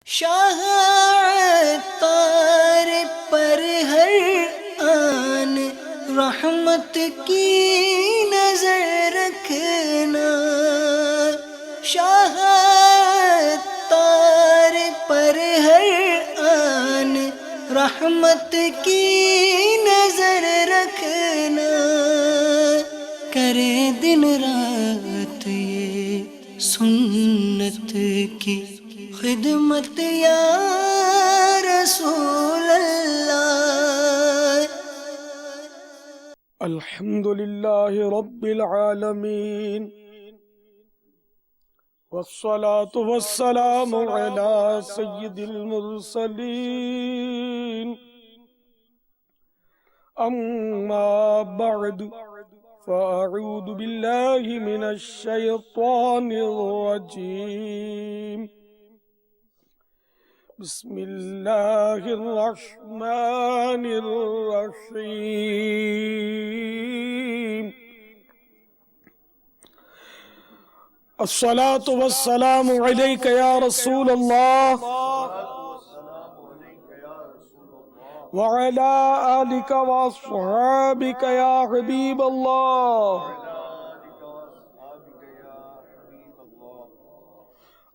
شاہ عطار پر ہر آن رحمت کی نظر رکھنا، شاہ عطار پر ہر آن رحمت کی نظر رکھنا، کرے دن رات یہ سنت کی خدمت یا رسول اللہ۔ الحمد للہ رب العالمین والصلاة والسلام على سید المرسلین، اما بعد فاعوذ باللہ من الشیطان الرجیم، بسم اللہ الرحمن الرحیم، الصلاة والسلام علیک یا رسول اللہ وعلی آلک واصحابک یا حبیب اللہ،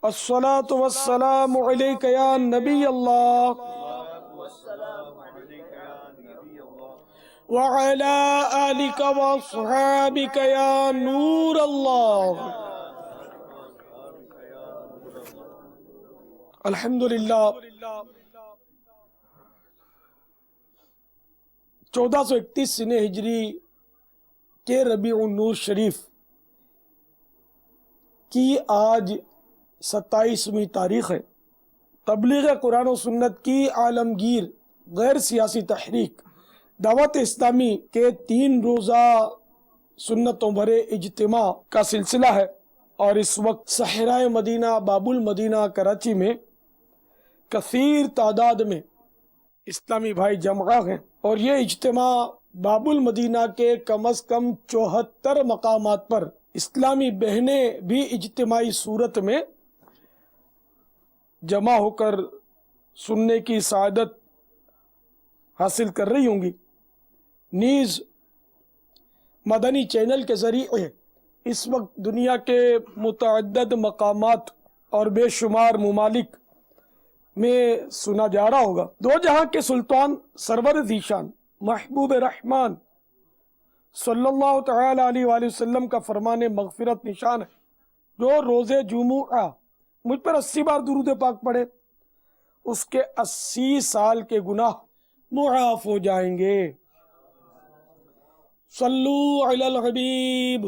الصلاة والسلام علیک یا نبی اللہ وعلی آلک واصحابک یا نور اللہ۔ الحمدللہ 1431 سنہ ہجری کے ربیع النور شریف کی آج 27ویں تاریخ ہے۔ تبلیغ قرآن و سنت کی عالمگیر غیر سیاسی تحریک دعوت اسلامی کے 3 روزہ سنتوں بھرے اجتماع کا سلسلہ ہے، اور اس وقت صحرائے مدینہ باب المدینہ کراچی میں کثیر تعداد میں اسلامی بھائی جمع ہیں، اور یہ اجتماع باب المدینہ کے کم از کم 74 مقامات پر اسلامی بہنیں بھی اجتماعی صورت میں جمع ہو کر سننے کی سعادت حاصل کر رہی ہوں گی۔ نیز مدنی چینل کے ذریعے اس وقت دنیا کے متعدد مقامات اور بے شمار ممالک میں سنا جا رہا ہوگا۔ دو جہاں کے سلطان سرور ذیشان محبوب رحمان صلی اللہ تعالی علیہ وآلہ وسلم کا فرمان مغفرت نشان ہے، جو روز جمعہ مجھ پر 80 بار درود پاک پڑھے اس کے 80 سال کے گناہ معاف ہو جائیں گے۔ صلو علی الحبیب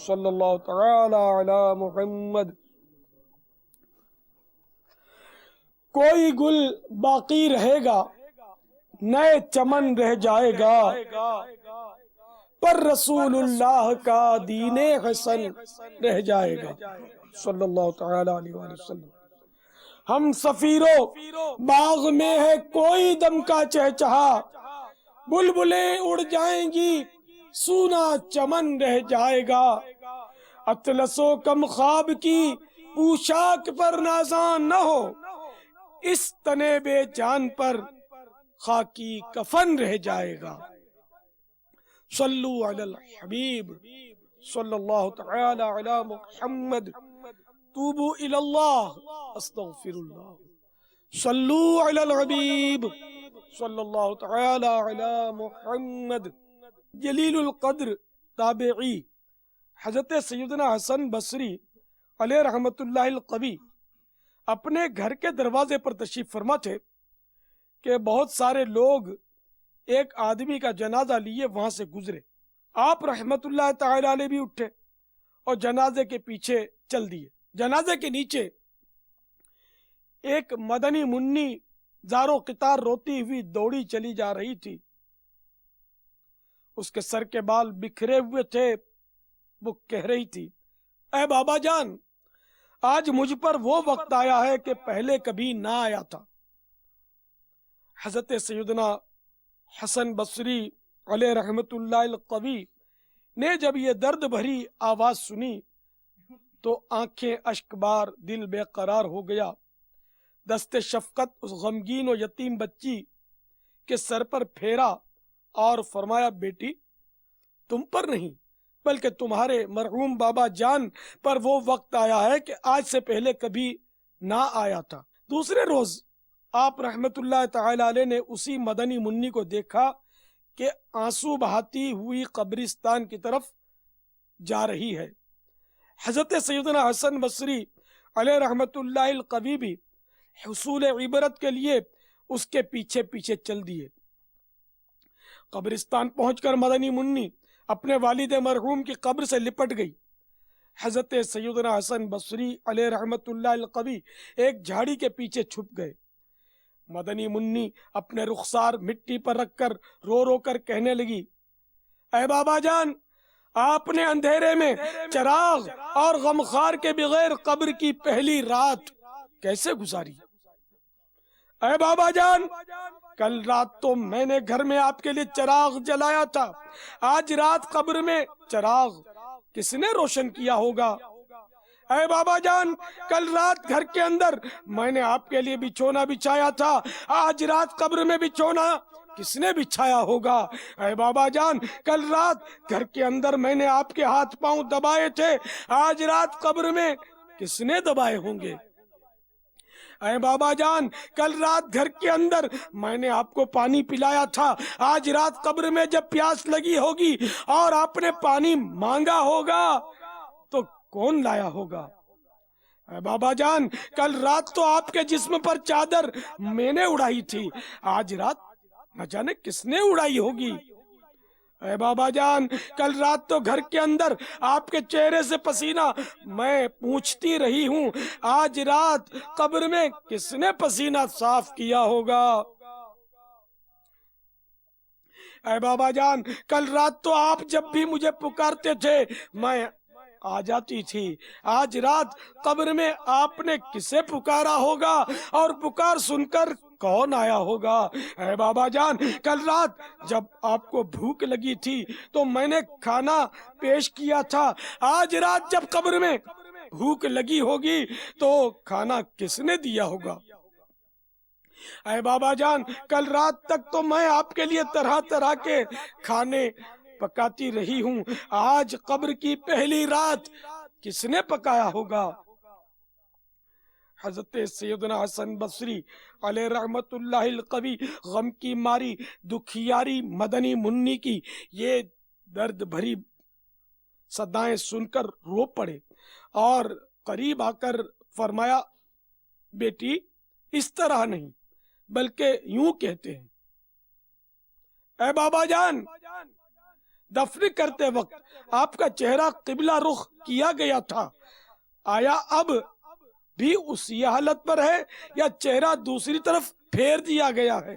صلی اللہ تعالی علی محمد۔ کوئی گل باقی رہے گا، نئے چمن رہ جائے گا، پر رسول اللہ کا دین حسن رہ جائے گا، صلی اللہ تعالی علیہ وآلہ وسلم۔ ہم سفیرو باغ میں ہے کوئی دم کا چہچہا، بلبلیں اڑ جائیں گی سونا چمن رہ جائے گا، اطلس و کم خواب کی پوشاک پر نازاں نہ ہو، اس تنے بے جان پر خاکی کفن رہ جائے گا۔ صلو علی الحبیب صلی اللہ تعالی علی محمد، توبو الی اللہ استغفر اللہ۔ صلو علی الحبیب صلی اللہ تعالی علی محمد۔ جلیل القدر تابعی حضرت سیدنا حسن بصری علیہ رحمت اللہ القوی اپنے گھر کے دروازے پر تشریف فرما تھے کہ بہت سارے لوگ ایک آدمی کا جنازہ لیے وہاں سے گزرے۔ آپ رحمت اللہ تعالی علیہ بھی اٹھے اور جنازے کے پیچھے چل دیے۔ جنازے کے نیچے ایک مدنی منی زارو قطار روتی ہوئی دوڑی چلی جا رہی تھی، اس کے سر کے بال بکھرے ہوئے تھے۔ وہ کہہ رہی تھی، اے بابا جان، آج مجھ پر وہ وقت آیا ہے کہ پہلے کبھی نہ آیا تھا۔ حضرت سیدنا حسن بصری علیہ رحمت اللہ القوی نے جب یہ درد بھری آواز سنی تو آنکھیں اشک بار، دل بے قرار ہو گیا۔ دست شفقت اس غمگین و یتیم بچی کے سر پر پھیرا اور فرمایا بیٹی تم پر نہیں بلکہ تمہارے مرحوم بابا جان پر وہ وقت آیا ہے کہ آج سے پہلے کبھی نہ آیا تھا۔ دوسرے روز آپ رحمت اللہ تعالی علیہ نے اسی مدنی منی کو دیکھا کہ آنسو بہاتی ہوئی قبرستان کی طرف جا رہی ہے۔ حضرت سیدنا حسن بصری علیہ رحمت اللہ القوی بھی حصول عبرت کے لیے اس کے پیچھے پیچھے چل دیے۔ قبرستان پہنچ کر مدنی منی اپنے والد مرحوم کی قبر سے لپٹ گئی۔ حضرت سیدنا حسن بصری علیہ رحمت اللہ القوی ایک جھاڑی کے پیچھے چھپ گئے۔ مدنی منی اپنے رخسار مٹی پر رکھ کر رو رو کر کہنے لگی، اے بابا جان، آپ نے اندھیرے میں چراغ اور غمخار کے بغیر قبر کی پہلی رات کیسے گزاری؟ اے بابا جان، کل رات تو میں نے گھر میں آپ کے لیے چراغ جلایا تھا، آج رات قبر میں چراغ کس نے روشن کیا ہوگا؟ اے بابا جان، کل رات گھر کے اندر میں نے آپ کے لیے بچھونا بچھایا تھا، آج رات قبر میں بچھونا کس نے بچھایا ہوگا؟ اے بابا جان، کل رات گھر کے اندر میں نے آپ کے ہاتھ پاؤں دبائے تھے، آج رات قبر میں کس نے دبائے ہوں گے؟ اے بابا جان، کل رات گھر کے اندر میں نے آپ کو پانی پلایا تھا، آج رات قبر میں جب پیاس لگی ہوگی اور آپ نے پانی مانگا ہوگا تو کون لایا ہوگا؟ اے بابا جان، کل رات تو آپ کے جسم پر چادر میں نے اڑائی تھی، آج رات نہ جانے کس نے اڑائی ہوگی؟ اے بابا جان، کل رات تو گھر کے اندر آپ کے چہرے سے پسینہ میں پوچھتی رہی ہوں، آج رات قبر میں کس نے پسینہ صاف کیا ہوگا؟ اے بابا جان، کل رات تو آپ جب بھی مجھے پکارتے تھے میں آ جاتی تھی، آج رات قبر میں آپ نے کسے پکارا ہوگا اور پکار سن کر کون آیا ہوگا؟ اے بابا جان، کل رات جب آپ کو بھوک لگی تھی تو میں نے کھانا پیش کیا تھا، آج رات جب قبر میں بھوک لگی ہوگی تو کھانا کس نے دیا ہوگا؟ اے بابا جان، کل رات تک تو میں آپ کے لیے طرح طرح کے کھانے پکاتی رہی ہوں، آج قبر کی پہلی رات کس نے پکایا ہوگا؟ حضرت سیدنا حسن بصری علیہ رحمت اللہ القوی غم کی ماری دکھیاری مدنی منی کی یہ درد بھری صدائیں سن کر رو پڑے اور قریب آ کر فرمایا، بیٹی اس طرح نہیں بلکہ یوں کہتے ہیں۔ اے بابا جان، دفن کرتے وقت آپ کا چہرہ قبلہ رخ کیا گیا تھا، آیا اب بھی اسی حالت پر ہے یا چہرہ دوسری طرف پھیر دیا گیا ہے؟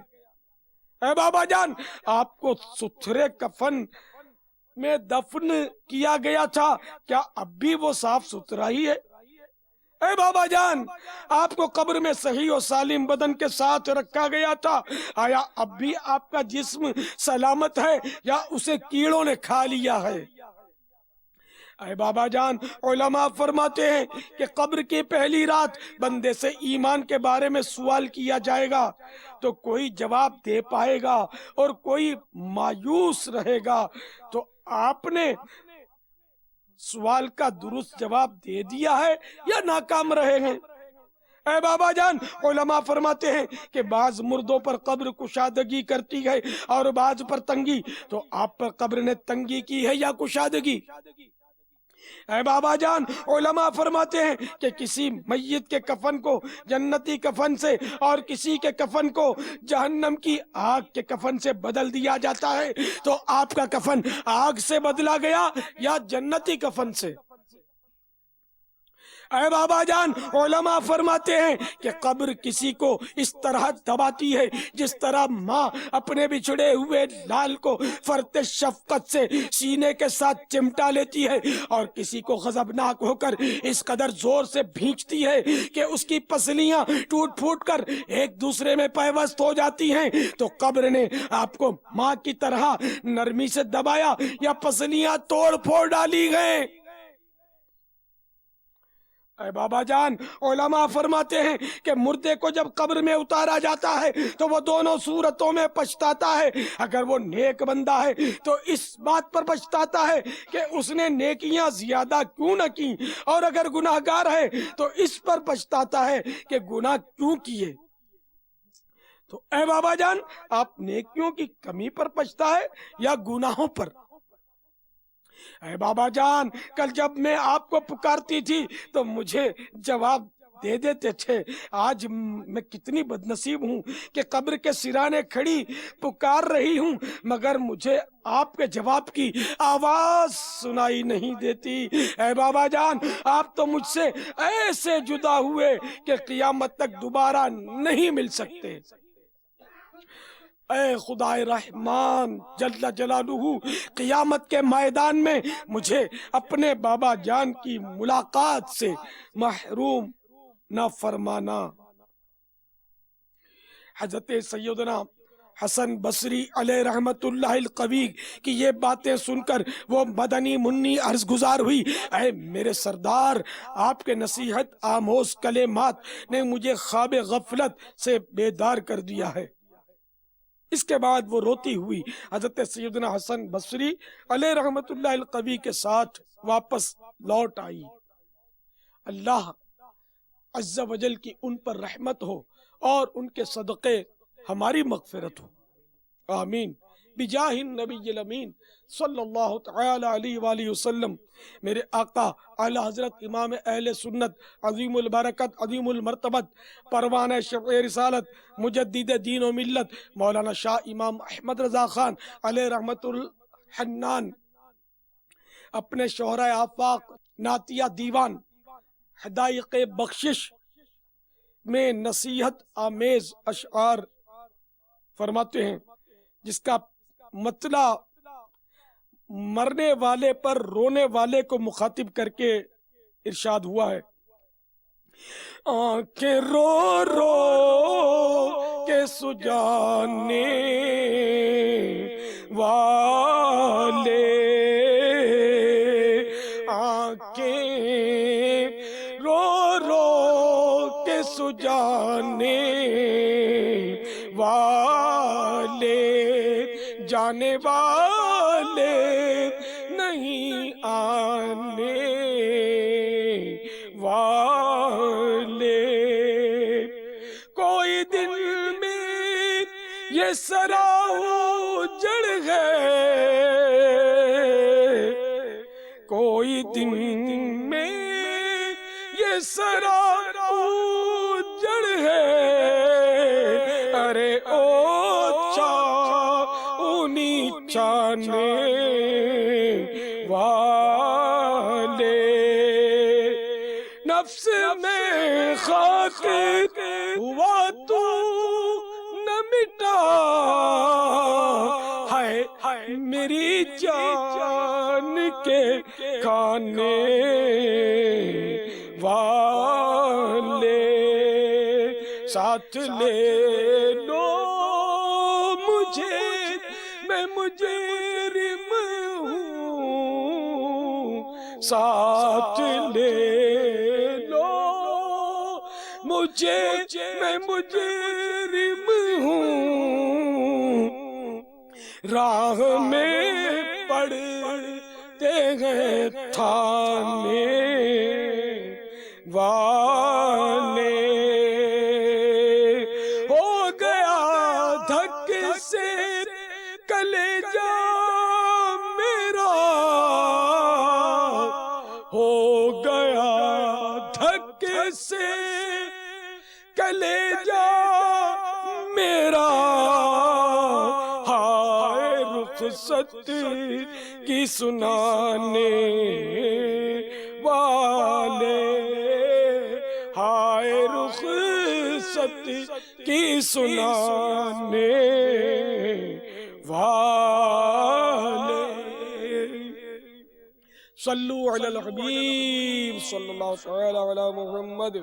اے بابا جان، آپ کو ستھرے کفن میں دفن کیا گیا تھا، کیا اب بھی وہ صاف ستھرا ہی ہے؟ اے بابا جان، آپ کو قبر میں صحیح و سالم بدن کے ساتھ رکھا گیا تھا، آیا اب بھی آپ کا جسم سلامت ہے یا اسے کیڑوں نے کھا لیا ہے؟ اے بابا جان، علماء فرماتے ہیں کہ قبر کی پہلی رات بندے سے ایمان کے بارے میں سوال کیا جائے گا تو کوئی جواب دے پائے گا اور کوئی مایوس رہے گا، تو آپ نے سوال کا درست جواب دے دیا ہے یا ناکام رہے ہیں؟ اے بابا جان، علماء فرماتے ہیں کہ بعض مردوں پر قبر کشادگی کرتی ہے اور بعض پر تنگی، تو آپ پر قبر نے تنگی کی ہے یا کشادگی؟ اے بابا جان، علماء فرماتے ہیں کہ کسی میت کے کفن کو جنتی کفن سے اور کسی کے کفن کو جہنم کی آگ کے کفن سے بدل دیا جاتا ہے، تو آپ کا کفن آگ سے بدلا گیا یا جنتی کفن سے؟ اے بابا جان، علماء فرماتے ہیں کہ قبر کسی کو اس طرح دباتی ہے جس طرح ماں اپنے بچھڑے ہوئے لال کو فرط شفقت سے سینے کے ساتھ چمٹا لیتی ہے اور کسی کو غضبناک ہو کر اس قدر زور سے بھینچتی ہے کہ اس کی پسلیاں ٹوٹ پھوٹ کر ایک دوسرے میں پیوست ہو جاتی ہیں، تو قبر نے آپ کو ماں کی طرح نرمی سے دبایا یا پسلیاں توڑ پھوڑ ڈالی گئے؟ اے بابا جان، علماء فرماتے ہیں کہ مردے کو جب قبر میں اتارا جاتا ہے تو وہ دونوں صورتوں میں پچھتاتا ہے۔ اگر وہ نیک بندہ ہے تو اس بات پر پچھتاتا ہے کہ اس نے نیکیاں زیادہ کیوں نہ کی، اور اگر گناہگار ہے تو اس پر پچھتاتا ہے کہ گناہ کیوں کیے۔ تو اے بابا جان، آپ نیکیوں کی کمی پر پچھتا ہے یا گناہوں پر؟ اے بابا جان، کل جب میں آپ کو پکارتی تھی تو مجھے جواب دے دیتے تھے۔ آج میں کتنی بدنصیب ہوں کہ قبر کے سرانے کھڑی پکار رہی ہوں، مگر مجھے آپ کے جواب کی آواز سنائی نہیں دیتی۔ اے بابا جان، آپ تو مجھ سے ایسے جدا ہوئے کہ قیامت تک دوبارہ نہیں مل سکتے۔ اے خدائے رحمان جل جلالہ، قیامت کے میدان میں مجھے اپنے بابا جان کی ملاقات سے محروم نہ فرمانا۔ حضرت سیدنا حسن بصری علیہ رحمت اللہ القوی کی یہ باتیں سن کر وہ مدنی منی عرض گزار ہوئی، اے میرے سردار، آپ کے نصیحت آموز کلمات نے مجھے خواب غفلت سے بیدار کر دیا ہے۔ اس کے بعد وہ روتی ہوئی حضرت سیدنا حسن بصری علیہ رحمت اللہ القوی کے ساتھ واپس لوٹ آئی۔ اللہ عز و جل کی ان پر رحمت ہو اور ان کے صدقے ہماری مغفرت ہو، آمین بجاہ النبی الامین صلی اللہ تعالی علیہ وآلہ وسلم۔ میرے آقا اعلی حضرت امام اہل سنت عظیم البرکت عظیم المرتبت پروانہ شفع رسالت مجدد دین و ملت مولانا شاہ امام احمد رضا خان علیہ رحمت الحنان اپنے شہرۂ آفاق نعتیہ دیوان حدائق بخشش میں نصیحت آمیز اشعار فرماتے ہیں، جس کا مطلع مرنے والے پر رونے والے کو مخاطب کر کے ارشاد ہوا ہے۔ آنکھیں رو رو کے سجانے والے، آنکھیں رو رو کے سجانے والے، جانے والے نہیں آنے والے، کوئی دل میں یہ سرا اجڑ گئے، کوئی دن میں یہ سرا اجڑ گئے، ارے او چاؤنی چانے والے، نفس میں خاک ہوا تو نہ مٹا، ہائے میری جان کے کھانے والے، ساتھ لے لو مجھے، میں مجرم ہوں، ساتھ لے لو مجھے، میں مجرم ہوں، راہ میں پڑتے ہیں تھانے والے، ہو گیا دھک سے کلیجہ میرا، ہو گیا دھک سے کلیجہ میرا، ہائے رخصت کی سنانے والے، ہائے رخصت کی سنانے والے۔ صلو علی الحبیب صلی اللہ تعالی علی محمد۔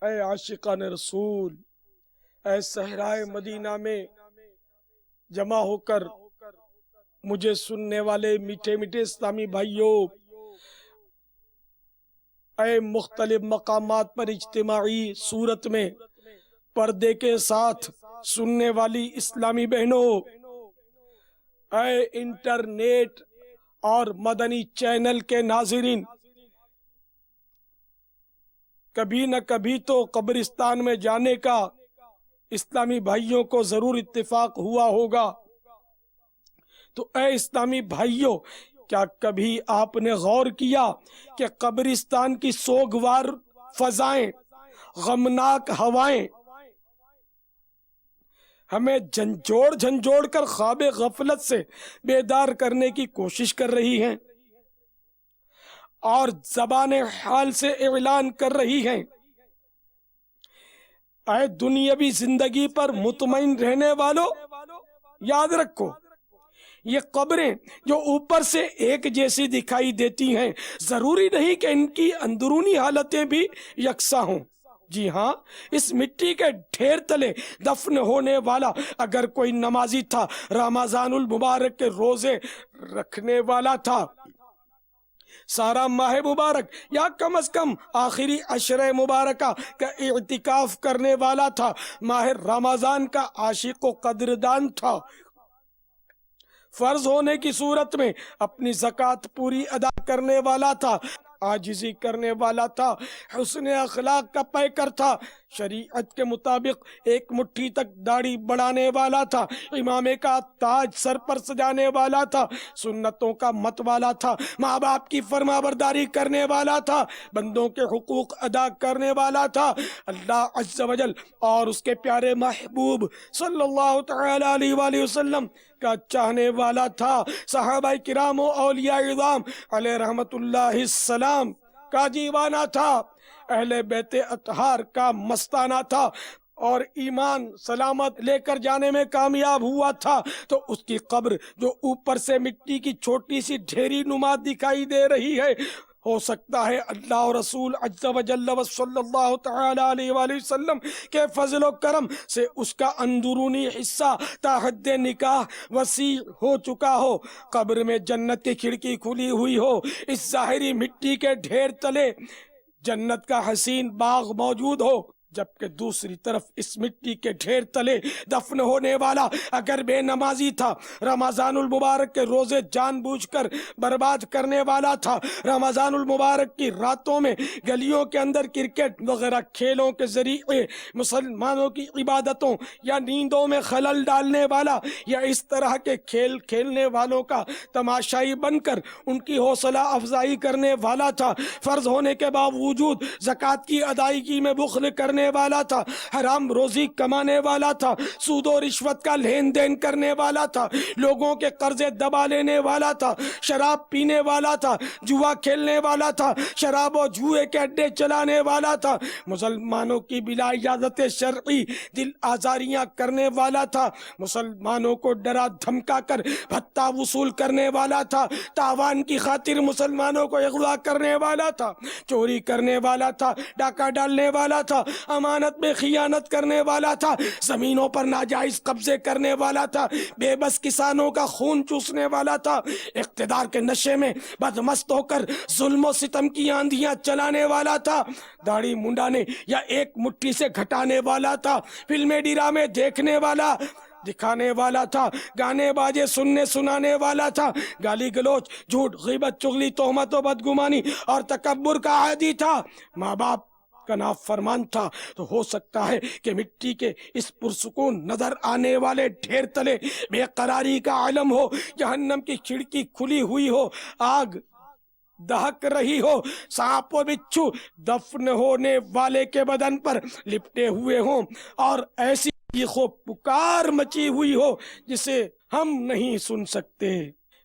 اے عاشقان رسول، اے صحرائے مدینہ میں جمع ہو کر مجھے سننے والے میٹھے میٹھے اسلامی بھائیوں، اے مختلف مقامات پر اجتماعی صورت میں پردے کے ساتھ سننے والی اسلامی بہنوں، اے انٹرنیٹ اور مدنی چینل کے ناظرین، کبھی نہ کبھی تو قبرستان میں جانے کا اسلامی بھائیوں کو ضرور اتفاق ہوا ہوگا۔ تو اے اسلامی بھائیوں، کیا کبھی آپ نے غور کیا کہ قبرستان کی سوگوار فضائیں، غمناک ہوائیں ہمیں جھنجھوڑ کر خواب غفلت سے بیدار کرنے کی کوشش کر رہی ہیں اور زبان حال سے اعلان کر رہی ہیں، اے دنیاوی زندگی پر مطمئن رہنے والوں، یاد رکھو یہ قبریں جو اوپر سے ایک جیسی دکھائی دیتی ہیں، ضروری نہیں کہ ان کی اندرونی حالتیں بھی یکساں ہوں۔ جی ہاں، اس مٹی کے ڈھیر تلے دفن ہونے والا اگر کوئی نمازی تھا، رمضان المبارک کے روزے رکھنے والا تھا، سارا ماہ مبارک یا کم از کم آخری عشرہ مبارکہ کا اعتکاف کرنے والا تھا، ماہ رمضان کا عاشق و قدردان تھا، فرض ہونے کی صورت میں اپنی زکوٰۃ پوری ادا کرنے والا تھا، عاجزی کرنے والا تھا، حسن اخلاق کا پیکر تھا، شریعت کے مطابق ایک مٹھی تک داڑھی بڑھانے والا تھا، امامے کا تاج سر پر سجانے والا تھا، سنتوں کا مت والا تھا، ماں باپ کی فرما برداری کرنے والا تھا، بندوں کے حقوق ادا کرنے والا تھا، اللہ عز و جل اور اس کے پیارے محبوب صلی اللہ تعالی علیہ وآلہ وسلم کا چاہنے والا تھا، صحابہ کرام و اولیاء اعظام علیہ رحمت اللہ السلام کا دیوانہ تھا، اہل بیت اطہار کا مستانہ تھا، اور ایمان سلامت لے کر جانے میں کامیاب ہوا تھا، تو اس کی قبر جو اوپر سے مٹی کی چھوٹی سی ڈھیری نما دکھائی دے رہی ہے، ہو سکتا ہے اللہ اور رسول عز و جل و صلی اللہ تعالی علیہ وآلہ وسلم کے فضل و کرم سے اس کا اندرونی حصہ تا حد نکاح وسیع ہو چکا ہو، قبر میں جنت کی کھڑکی کھلی ہوئی ہو، اس ظاہری مٹی کے ڈھیر تلے جنت کا حسین باغ موجود ہو، جبکہ دوسری طرف اس مٹی کے ڈھیر تلے دفن ہونے والا اگر بے نمازی تھا، رمضان المبارک کے روزے جان بوجھ کر برباد کرنے والا تھا، رمضان المبارک کی راتوں میں گلیوں کے اندر کرکٹ وغیرہ کھیلوں کے ذریعے مسلمانوں کی عبادتوں یا نیندوں میں خلل ڈالنے والا، یا اس طرح کے کھیل کھیلنے والوں کا تماشائی بن کر ان کی حوصلہ افزائی کرنے والا تھا، فرض ہونے کے باوجود زکوٰۃ کی ادائیگی میں بخل کرنے والا تھا، حرام روزی کمانے والا تھا، سود و رشوت کا لین دین کرنے والا تھا، لوگوں کے قرضے دبا لینے والا تھا، شراب پینے والا تھا، جوا کھیلنے والا تھا، شراب و جوئے کے اڈے چلانے والا تھا، مسلمانوں کی بلا اجازت شرعی دل آزاریاں کرنے والا تھا، مسلمانوں کو ڈرا دھمکا کر بھتہ وصول کرنے والا تھا، تاوان کی خاطر مسلمانوں کو اغوا کرنے والا تھا، چوری کرنے والا تھا، ڈاکہ ڈالنے والا تھا، امانت میں خیانت کرنے والا تھا، زمینوں پر ناجائز قبضے کرنے والا تھا، بے بس کسانوں کا خون چوسنے والا تھا، اقتدار کے نشے میں بدمست ہو کر ظلم و ستم کی آندھیاں چلانے والا تھا، داڑھی منڈانے یا ایک مٹھی سے گھٹانے والا تھا، فلمیں ڈرامے دیکھنے والا دکھانے والا تھا، گانے باجے سننے سنانے والا تھا، گالی گلوچ جھوٹ غیبت چغلی تہمت و بدگمانی اور تکبر کا عادی تھا، ماں باپ کا نافرمان تھا، تو ہو سکتا ہے کہ مٹی کے اس پرسکون نظر آنے والے ڈھیر تلے بے قراری کا عالم ہو، جہنم کی کھڑکی کھلی ہوئی ہو، آگ دہک رہی ہو، سانپ و بچھو دفن ہونے والے کے بدن پر لپٹے ہوئے ہوں، اور ایسی چیخو پکار مچی ہوئی ہو جسے ہم نہیں سن سکتے۔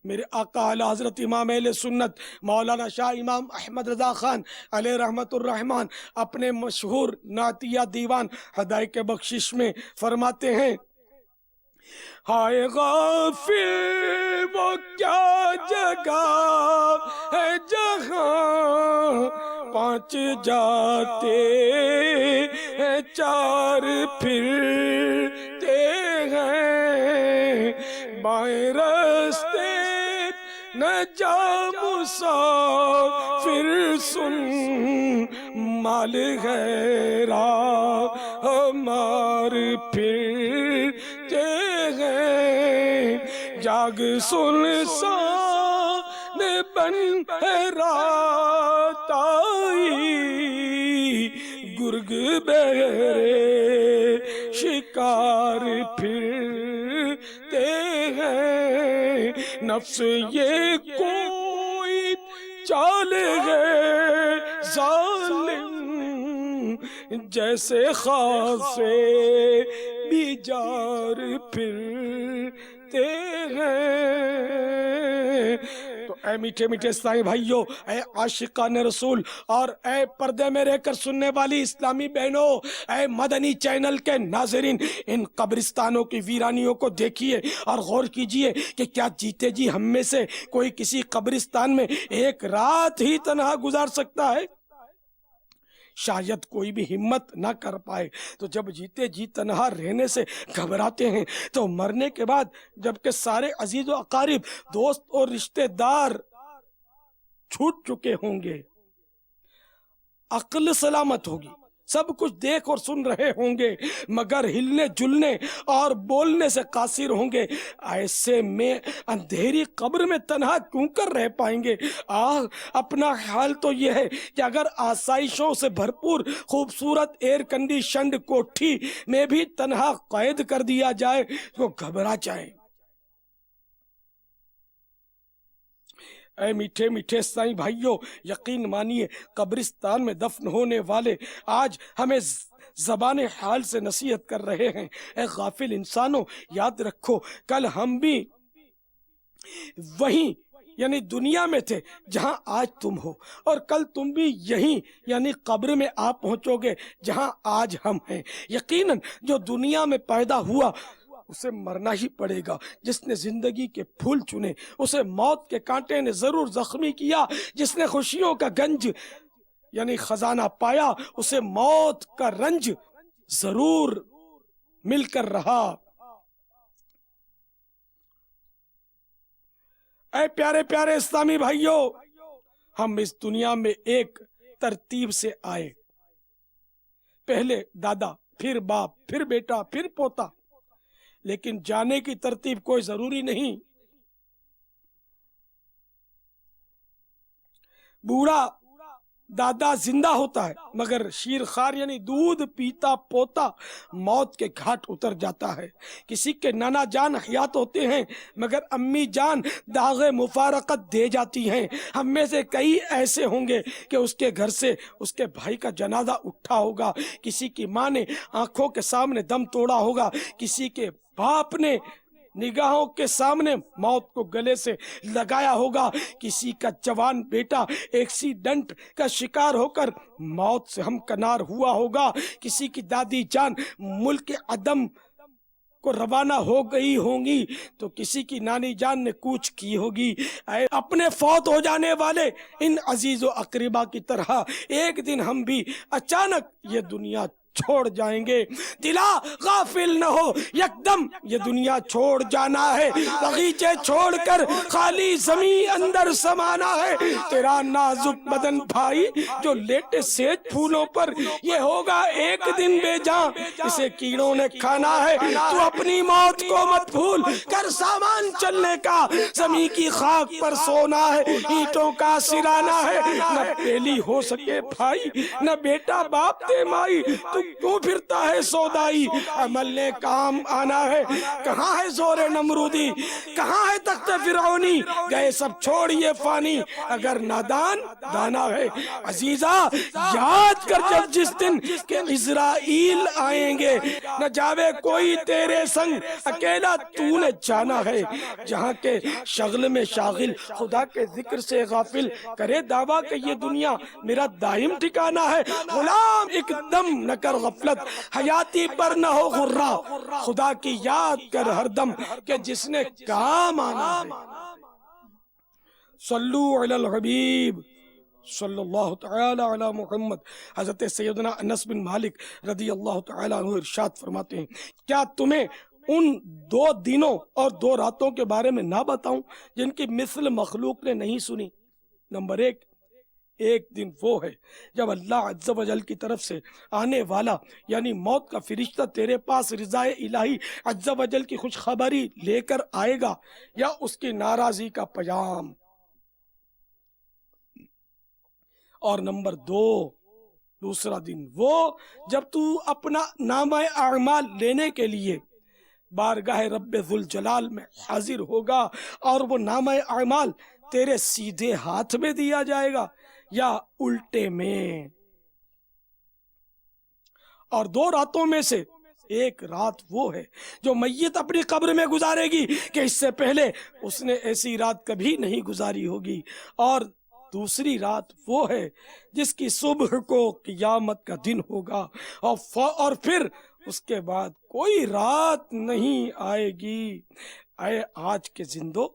میرے آقا اعلی حضرت امام اہل سنت مولانا شاہ امام احمد رضا خان علیہ رحمت الرحمن اپنے مشہور نعتیہ دیوان ہدایت بخشش میں فرماتے ہیں، ہائے غافل وہ کیا جگہ ہے جہاں پانچ جاتے ہیں چار پھرتے ہیں، بائیں راستے نہ جا مسافر سن، مال ہے راہ ہمار پھرتے ہیں، جاگ سنسان بن ہے رات آئی، گرگ بہرے شکار پھرتے ہیں، نفس یہ کوئی چال ہے ظالم، جیسے خاصے بیجار پھرتے ہیں۔ تو اے میٹھے میٹھے اسلامی بھائیوں، اے عاشقان رسول، اور اے پردے میں رہ کر سننے والی اسلامی بہنوں، اے مدنی چینل کے ناظرین، ان قبرستانوں کی ویرانیوں کو دیکھیے اور غور کیجئے کہ کیا جیتے جی ہم میں سے کوئی کسی قبرستان میں ایک رات ہی تنہا گزار سکتا ہے؟ شاید کوئی بھی ہمت نہ کر پائے۔ تو جب جیتے جی تنہا رہنے سے گھبراتے ہیں تو مرنے کے بعد جبکہ سارے عزیز و اقارب، دوست اور رشتہ دار چھوٹ چکے ہوں گے، عقل سلامت ہوگی، سب کچھ دیکھ اور سن رہے ہوں گے، مگر ہلنے جلنے اور بولنے سے قاصر ہوں گے، ایسے میں اندھیری قبر میں تنہا کیوں کر رہ پائیں گے؟ اپنا حال تو یہ ہے کہ اگر آسائشوں سے بھرپور خوبصورت ایئر کنڈیشنڈ کوٹھی میں بھی تنہا قید کر دیا جائے تو گھبرا جائے۔ اے میٹھے میٹھے اسلامی بھائیوں، یقین مانیے قبرستان میں دفن ہونے والے آج ہمیں زبان حال سے نصیحت کر رہے ہیں۔ اے غافل انسانوں، یاد رکھو کل ہم بھی وہیں یعنی دنیا میں تھے جہاں آج تم ہو، اور کل تم بھی یہیں یعنی قبر میں آ پہنچو گے جہاں آج ہم ہیں۔ یقیناً جو دنیا میں پیدا ہوا اسے مرنا ہی پڑے گا، جس نے زندگی کے پھول چنے اسے موت کے کانٹے نے ضرور زخمی کیا، جس نے خوشیوں کا گنج یعنی خزانہ پایا اسے موت کا رنج ضرور مل کر رہا۔ اے پیارے پیارے اسلامی بھائیوں، ہم اس دنیا میں ایک ترتیب سے آئے، پہلے دادا، پھر باپ، پھر بیٹا، پھر پوتا، لیکن جانے کی ترتیب کوئی ضروری نہیں۔ بوڑھا دادا زندہ ہوتا ہے مگر شیر خوار یعنی دودھ پیتا پوتا موت کے گھاٹ اتر جاتا ہے۔ کسی کے نانا جان حیات ہوتے ہیں مگر امی جان داغ مفارقت دے جاتی ہیں۔ ہم میں سے کئی ایسے ہوں گے کہ اس کے گھر سے اس کے بھائی کا جنازہ اٹھا ہوگا، کسی کی ماں نے آنکھوں کے سامنے دم توڑا ہوگا، کسی کے باپ نے نگاہوں کے سامنے موت کو گلے سے لگایا ہوگا، کسی کا جوان بیٹا ایکسیڈنٹ کا شکار ہو کر موت سے ہمکنار ہوا ہوگا، کسی کی دادی جان ملک عدم کو روانہ ہو گئی ہوں گی تو کسی کی نانی جان نے کوچ کی ہوگی۔ اپنے فوت ہو جانے والے ان عزیز و اقربا کی طرح ایک دن ہم بھی اچانک یہ دنیا چھوڑ جائیں گے۔ دلا غافل نہ ہو، یکدم یہ دنیا چھوڑ جانا ہے، باغیچے چھوڑ کر خالی زمین اندر سمانا ہے۔ تیرا نازک بدن بھائی جو لیٹے سیج پھولوں پر یہ ہوگا ایک دن بے جان، اسے کیڑوں نے کھانا ہے۔ تو اپنی موت کو مت بھول کر سامان چلنے کا، زمین کی خاک پر سونا ہے، اینٹوں کا سرانا ہے۔ نہ پیلی ہو سکے بھائی، نہ بیٹا باپ دے مائی، تو کیوں پھرتا ہے سودائی؟ عمل نے کام آنا ہے، کہاں ہے زور نمرودی، کہاں ہے تخت فرعونی؟ گئے سب چھوڑ یہ فانی، اگر نادان دانا ہے۔ عزیزہ یاد کر جب جس دن کہ عزرائیل آئیں گے، نہ جاوے کوئی تیرے سنگ، اکیلا تو نے جانا ہے۔ جہاں کے شغل میں شاغل، خدا کے ذکر سے غافل، کرے دعویٰ کہ یہ دنیا میرا دائم ٹھکانہ ہے۔ غلام ایک دم نہ کر غفلت، حیاتی پر نہ ہو غرہ، خدا کی یاد کر ہر دم کہ جس نے کام آنا ہے۔ صلو علی الحبیب صلی اللہ تعالی علی محمد۔ حضرت سیدنا انس بن مالک رضی اللہ تعالی عنہ ارشاد فرماتے ہیں، کیا تمہیں ان 2 دنوں اور 2 راتوں کے بارے میں نہ بتاؤں جن کی مثل مخلوق نے نہیں سنی؟ نمبر 1، ایک دن وہ ہے جب اللہ عز و جل کی طرف سے آنے والا یعنی موت کا فرشتہ تیرے پاس رضائے الہی عز و جل کی خوشخبری لے کر آئے گا یا اس کی ناراضی کا پیغام۔ اور نمبر 2، دوسرا دن وہ جب تو اپنا نامہ اعمال لینے کے لیے بارگاہ رب ذوالجلال میں حاضر ہوگا اور وہ نامہ اعمال تیرے سیدھے ہاتھ میں دیا جائے گا یا الٹے میں۔ اور 2 راتوں میں سے ایک رات وہ ہے جو میت اپنی قبر میں گزارے گی کہ اس سے پہلے اس نے ایسی رات کبھی نہیں گزاری ہوگی، اور دوسری رات وہ ہے جس کی صبح کو قیامت کا دن ہوگا، اور پھر اس کے بعد کوئی رات نہیں آئے گی۔ اے آج کے زندوں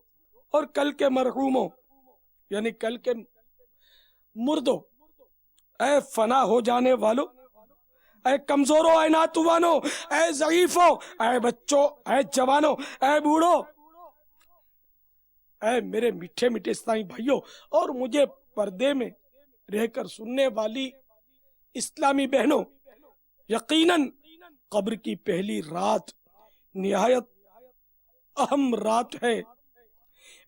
اور کل کے مرحوموں، یعنی کل کے مردوں، اے فنا ہو جانے والوں، اے کمزوروں، اے ناتوانوں، اے ضعیفوں، اے بچوں، اے جوانوں، اے بوڑھوں، اے میرے میٹھے میٹھے اسلامی بھائیوں اور مجھے پردے میں رہ کر سننے والی اسلامی بہنوں، یقیناً قبر کی پہلی رات نہایت اہم رات ہے۔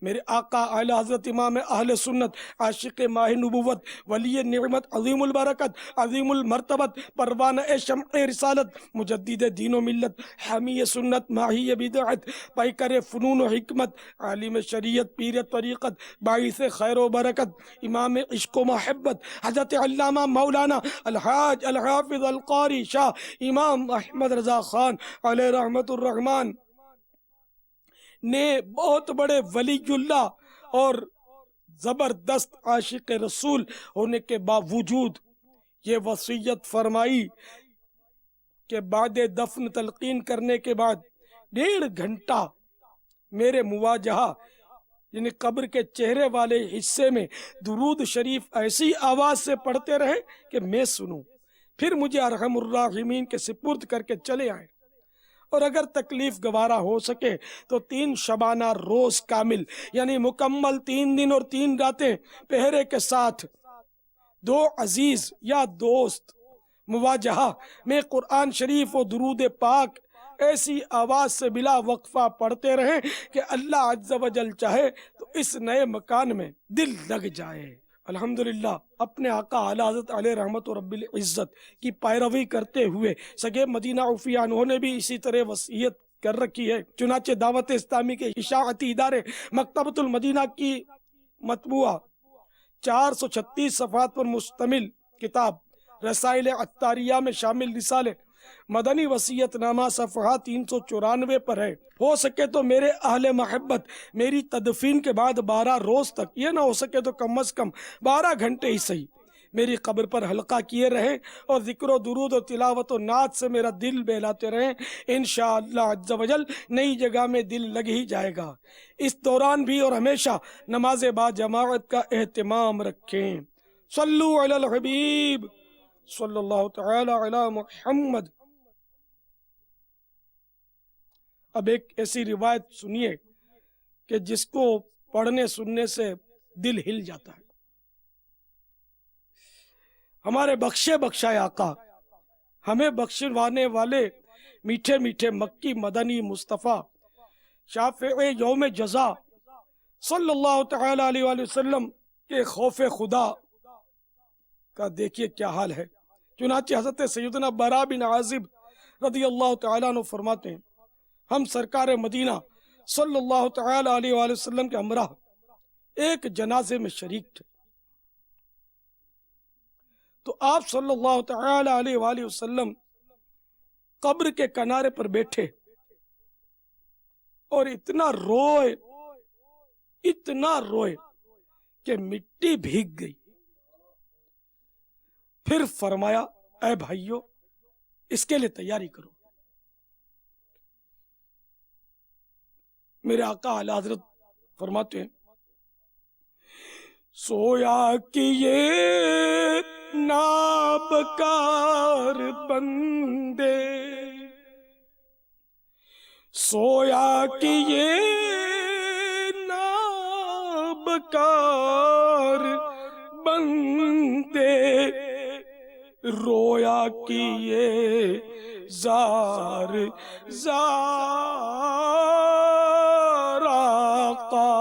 میرے آقا اعلی حضرت امام اہل سنت، عاشق ماہ نبوت، ولی نعمت، عظیم البرکت، عظیم المرتبت، پروانہ شمع رسالت، مجدد دین و ملت، حامی سنت، ماہی بدعت، پیکر فنون و حکمت، عالم شریعت، پیر طریقت، باعث خیر و برکت، امام عشق و محبت، حضرت علامہ مولانا الحاج الحافظ القاری شاہ امام احمد رضا خان علیہ رحمت الرحمن نے بہت بڑے ولی اللہ اور زبردست عاشق رسول ہونے کے باوجود یہ وصیت فرمائی کہ بعد دفن تلقین کرنے کے بعد 1.5 گھنٹہ میرے مواجہہ یعنی قبر کے چہرے والے حصے میں درود شریف ایسی آواز سے پڑھتے رہے کہ میں سنوں، پھر مجھے ارحم الراحمین کے سپرد کر کے چلے آئے، اور اگر تکلیف گوارا ہو سکے تو 3 شبانہ روز کامل یعنی مکمل 3 دن اور 3 راتیں پہرے کے ساتھ 2 عزیز یا دوست مواجہہ میں قرآن شریف و درود پاک ایسی آواز سے بلا وقفہ پڑھتے رہیں کہ اللہ عز و جل چاہے تو اس نئے مکان میں دل لگ جائے۔ الحمدللہ اپنے آقا اعلی حضرت علیہ رحمت و رب العزت کی پیروی کرتے ہوئے سگے مدینہ عفیہ انہوں نے بھی اسی طرح وصیت کر رکھی ہے۔ چنانچہ دعوت اسلامی کے اشاعتی ادارے مکتبۃ المدینہ کی مطبوعہ 436 صفحات پر مشتمل کتاب رسائل عطاریہ میں شامل رسالے مدنی وصیت نامہ صفحہ 394 پر ہے۔ ہو سکے تو میرے اہل محبت میری تدفین کے بعد 12 روز تک، یہ نہ ہو سکے تو کم از کم 12 گھنٹے ہی صحیح، میری قبر پر حلقہ کیے رہیں اور ذکر و درود و تلاوت و نعت سے میرا دل بہلاتے رہیں۔ انشاءاللہ عز و جل نئی جگہ میں دل لگ ہی جائے گا۔ اس دوران بھی اور ہمیشہ نماز با جماعت کا اہتمام رکھیں۔ صلو علی الحبیب صلی اللہ تعالی علی محمد۔ اب ایک ایسی روایت سنیے کہ جس کو پڑھنے سننے سے دل ہل جاتا ہے۔ ہمارے بخشے بخشائے آقا، ہمیں بخشوانے والے میٹھے میٹھے مکی مدنی مصطفیٰ شافع یوم جزا صلی اللہ تعالی علیہ وآلہ وسلم کے خوف خدا کا دیکھیے کیا حال ہے۔ چنانچہ حضرت سیدنا برا بن عازب رضی اللہ تعالیٰ عنہ فرماتے ہیں، ہم سرکار مدینہ صلی اللہ تعالی علیہ وآلہ وسلم کے ہمراہ ایک جنازے میں شریک تھے، تو آپ صلی اللہ تعالی علیہ وآلہ وسلم قبر کے کنارے پر بیٹھے اور اتنا روئے کہ مٹی بھیگ گئی۔ پھر فرمایا، اے بھائیو اس کے لیے تیاری کرو۔ میرے آقا اعلی حضرت فرماتے ہیں، سویا کہ یہ نابکار بندے سویا کہ یہ نابکار بندے، رویا کہ یہ زار زار آقا،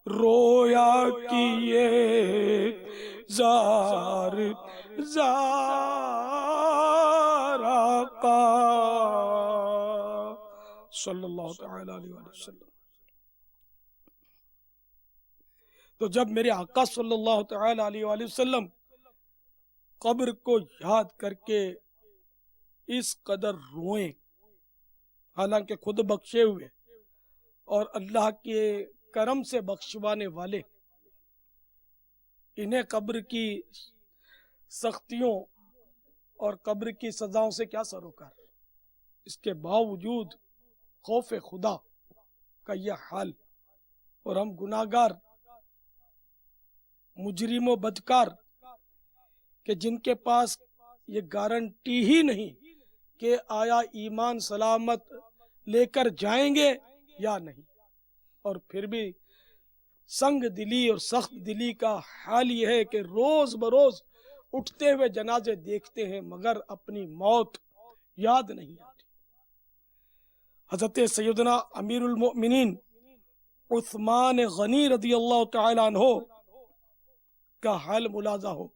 رویا کہ یہ زار زار آقا صلی اللہ تعالی علیہ وسلم۔ تو جب میرے آقا صلی اللہ تعالی علیہ وسلم قبر کو یاد کر کے اس قدر روئیں، حالانکہ خود بخشے ہوئے اور اللہ کے کرم سے بخشوانے والے، انہیں قبر کی سختیوں اور قبر کی سزاؤں سے کیا سروکار، اس کے باوجود خوف خدا کا یہ حال، اور ہم گناہگار مجرم و بدکار کہ جن کے پاس یہ گارنٹی ہی نہیں کہ آیا ایمان سلامت لے کر جائیں گے یا نہیں، اور پھر بھی سنگ دلی اور سخت دلی کا حال یہ ہے کہ روز بروز اٹھتے ہوئے جنازے دیکھتے ہیں مگر اپنی موت یاد نہیں آتی۔ حضرت سیدنا امیر المؤمنین عثمان غنی رضی اللہ تعالیٰ عنہ کا حال ملاحظہ ہو،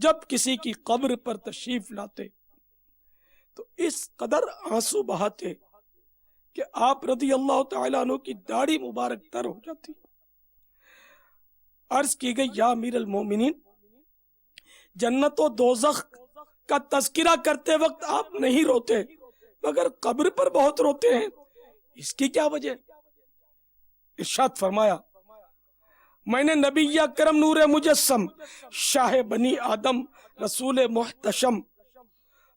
جب کسی کی قبر پر تشریف لاتے تو اس قدر آنسو بہاتے کہ آپ رضی اللہ تعالیٰ عنہ کی داڑھی مبارک تر ہو جاتی۔ عرض کی گئی یا امیر المومنین، جنت و دوزخ کا تذکرہ کرتے وقت آپ نہیں روتے مگر قبر پر بہت روتے ہیں، اس کی کیا وجہ؟ ارشاد فرمایا میں نے نبی اکرم نور مجسم شاہ بنی آدم رسول محتشم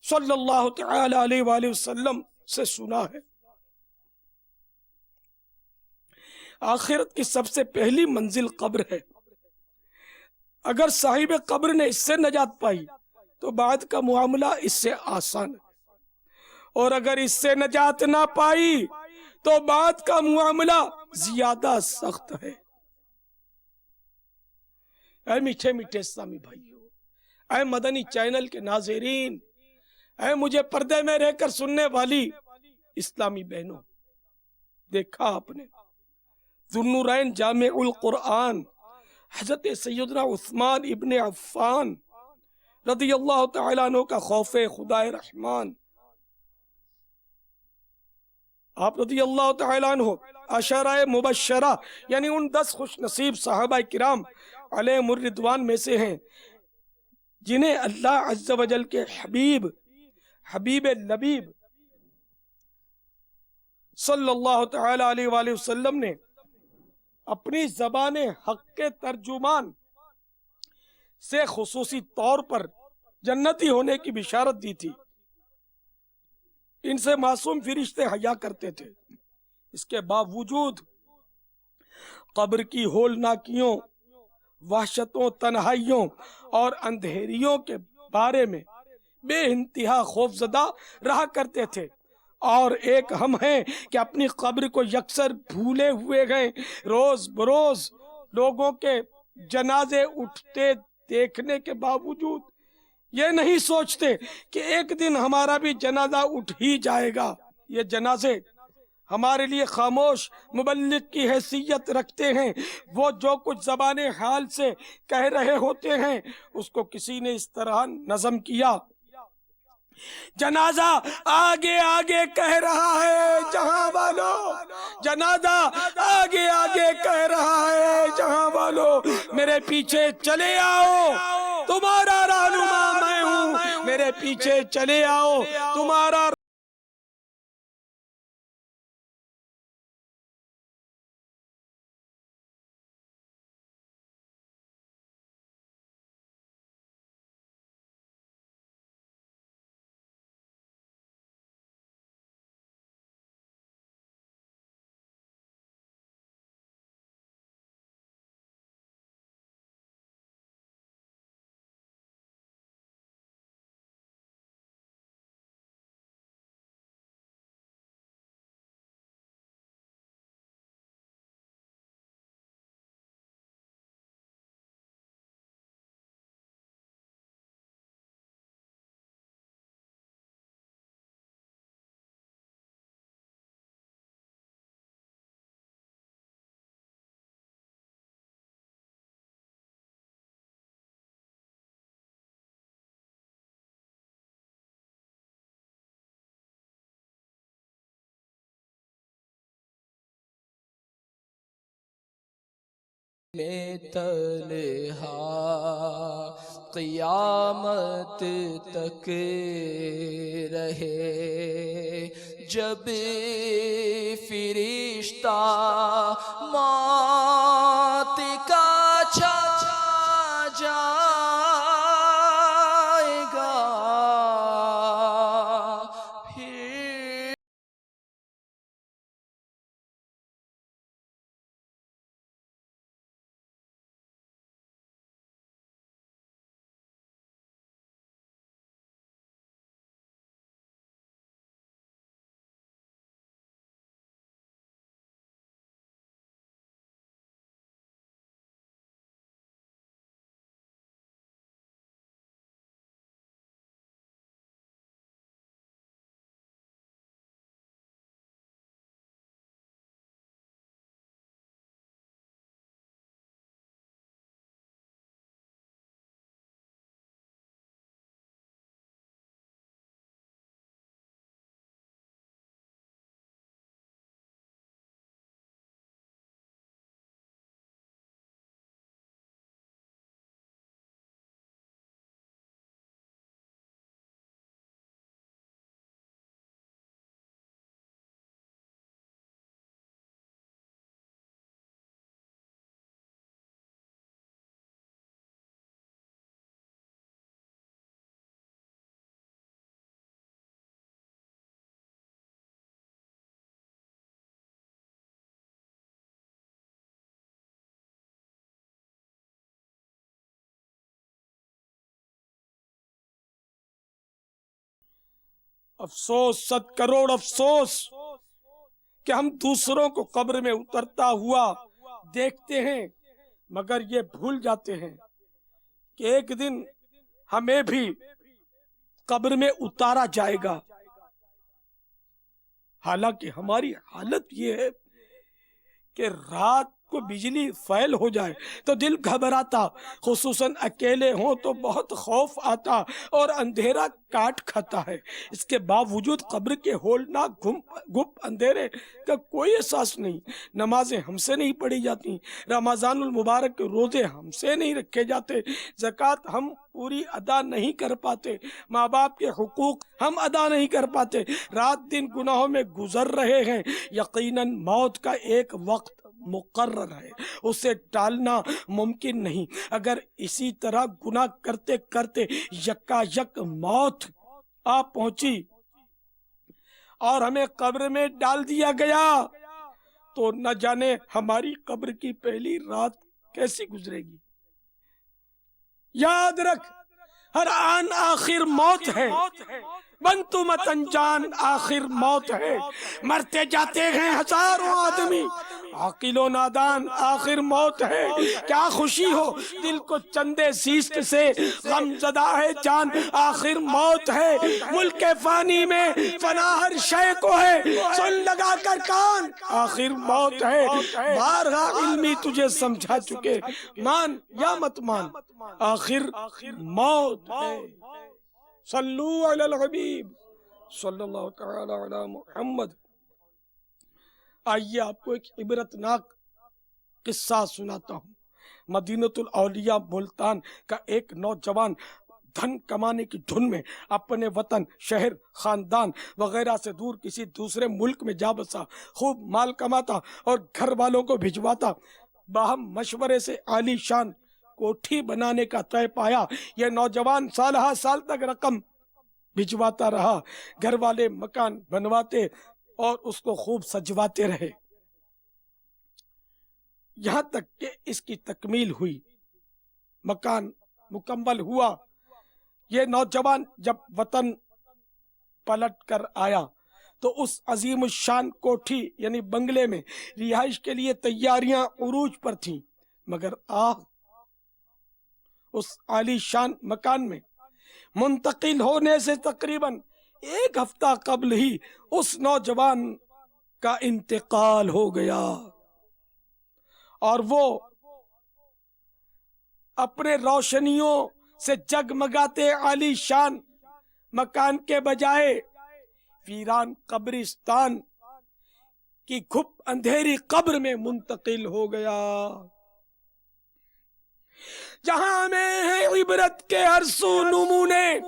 صلی اللہ تعالی علیہ وآلہ وسلم سے سنا ہے، آخرت کی سب سے پہلی منزل قبر ہے، اگر صاحب قبر نے اس سے نجات پائی تو بعد کا معاملہ اس سے آسان ہے، اور اگر اس سے نجات نہ پائی تو بعد کا معاملہ زیادہ سخت ہے۔ اے میٹھے میٹھے اسلامی بھائیو، اے مدنی چینل کے ناظرین، اے مجھے پردے میں رہ کر سننے والی اسلامی بہنوں، دیکھا آپ نے ذوالنورین جامع القرآن حضرت سیدنا عثمان ابن عفان رضی اللہ تعالیٰ عنہ کا خوف خدا رحمان، آپ رضی اللہ تعالیٰ عنہ عشرہ مبشرہ یعنی ان 10 خوش نصیب صحابہ کرام علیہم الرضوان میں سے ہیں جنہیں اللہ عز و جل کے حبیب لبیب صلی اللہ تعالی علیہ وآلہ وسلم نے اپنی زبان حق کے ترجمان سے خصوصی طور پر جنتی ہونے کی بشارت دی تھی۔ ان سے معصوم فرشتے حیا کرتے تھے، اس کے باوجود قبر کی ہولناکیوں، وحشتوں، تنہائیوں اور اندھیریوں کے بارے میں بے انتہا خوفزدہ رہا کرتے تھے، اور ایک ہم ہیں کہ اپنی قبر کو یکسر بھولے ہوئے گئے، روز بروز لوگوں کے جنازے اٹھتے دیکھنے کے باوجود یہ نہیں سوچتے کہ ایک دن ہمارا بھی جنازہ اٹھ ہی جائے گا۔ یہ جنازے ہمارے لیے خاموش مبلغ کی حیثیت رکھتے ہیں، وہ جو کچھ زبان حال سے کہہ رہے ہوتے ہیں اس کو کسی نے اس طرح نظم کیا، جنازہ آگے آگے کہہ رہا ہے جہاں والو، جنازہ آگے آگے کہہ رہا ہے جہاں والو، میرے پیچھے چلے آؤ تمہارا رہنما میں ہوں، میرے پیچھے چلے آؤ تمہارا میں تنہا قیامت تک رہے، جب فرشتہ موت کا چھا جائے گا، پھر افسوس، 100 کروڑ افسوس کہ ہم دوسروں کو قبر میں اترتا ہوا دیکھتے ہیں، مگر یہ بھول جاتے ہیں کہ ایک دن ہمیں بھی قبر میں اتارا جائے گا۔ حالانکہ ہماری حالت یہ ہے کہ رات کو بجلی فیل ہو جائے تو دل گھبراتا، خصوصاً اکیلے ہوں تو بہت خوف آتا اور اندھیرا کاٹ کھاتا ہے۔ اس کے باوجود قبر کے ہولناک گپ اندھیرے کا کوئی احساس نہیں۔ نمازیں ہم سے نہیں پڑھی جاتی، رمضان المبارک کے روزے ہم سے نہیں رکھے جاتے، زکوٰۃ ہم پوری ادا نہیں کر پاتے، ماں باپ کے حقوق ہم ادا نہیں کر پاتے، رات دن گناہوں میں گزر رہے ہیں۔ یقیناً موت کا ایک وقت مقرر ہے، اسے ٹالنا ممکن نہیں۔ اگر اسی طرح گناہ کرتے کرتے یکا یک موت آ پہنچی اور ہمیں قبر میں ڈال دیا گیا تو نہ جانے ہماری قبر کی پہلی رات کیسی گزرے گی۔ یاد رکھ، ہر آن آخر موت ہے، بنتو مت انجان آخر موت ہے۔ مرتے جاتے ہیں ہزاروں آدمی، عاقل و نادان آخر موت ہے۔ کیا خوشی ہو دل کو چندے زیست سے، غم زدہ ہے جان آخر موت ہے۔ ملک فانی میں فنا ہر شے کو ہے، سن لگا کر کان آخر موت ہے۔ بارہا علمی تجھے سمجھا چکے، مان یا مت مان آخر موت ہے۔ صلو علی الحبیب صلی اللہ تعالی علی محمد۔ آئیے آپ کو ایک عبرتناک قصہ سناتا ہوں۔ مدینۃ الاولیاء ملتان کا ایک نوجوان دھن کمانے کی دھن میں اپنے وطن، شہر، خاندان وغیرہ سے دور کسی دوسرے ملک میں جا بسا، خوب مال کماتا اور گھر والوں کو بھجواتا۔ باہم مشورے سے عالی شان کوٹھی بنانے کا طے پایا۔ یہ نوجوان سال ہا سال تک رقم بھجواتا رہا، گھر والے مکان بنواتے اور اس کو خوب سجواتے رہے، یہاں تک کہ اس کی تکمیل ہوئی، مکان مکمل ہوا۔ یہ نوجوان جب وطن پلٹ کر آیا تو اس عظیم الشان کوٹھی یعنی بنگلے میں رہائش کے لیے تیاریاں عروج پر تھیں، مگر اس عالی شان مکان میں منتقل ہونے سے تقریباً 1 ہفتہ قبل ہی اس نوجوان کا انتقال ہو گیا، اور وہ اپنے روشنیوں سے جگمگاتے عالی شان مکان کے بجائے ویران قبرستان کی گھپ اندھیری قبر میں منتقل ہو گیا۔ جہاں میں ہے عبرت کے ہر سو نمونے،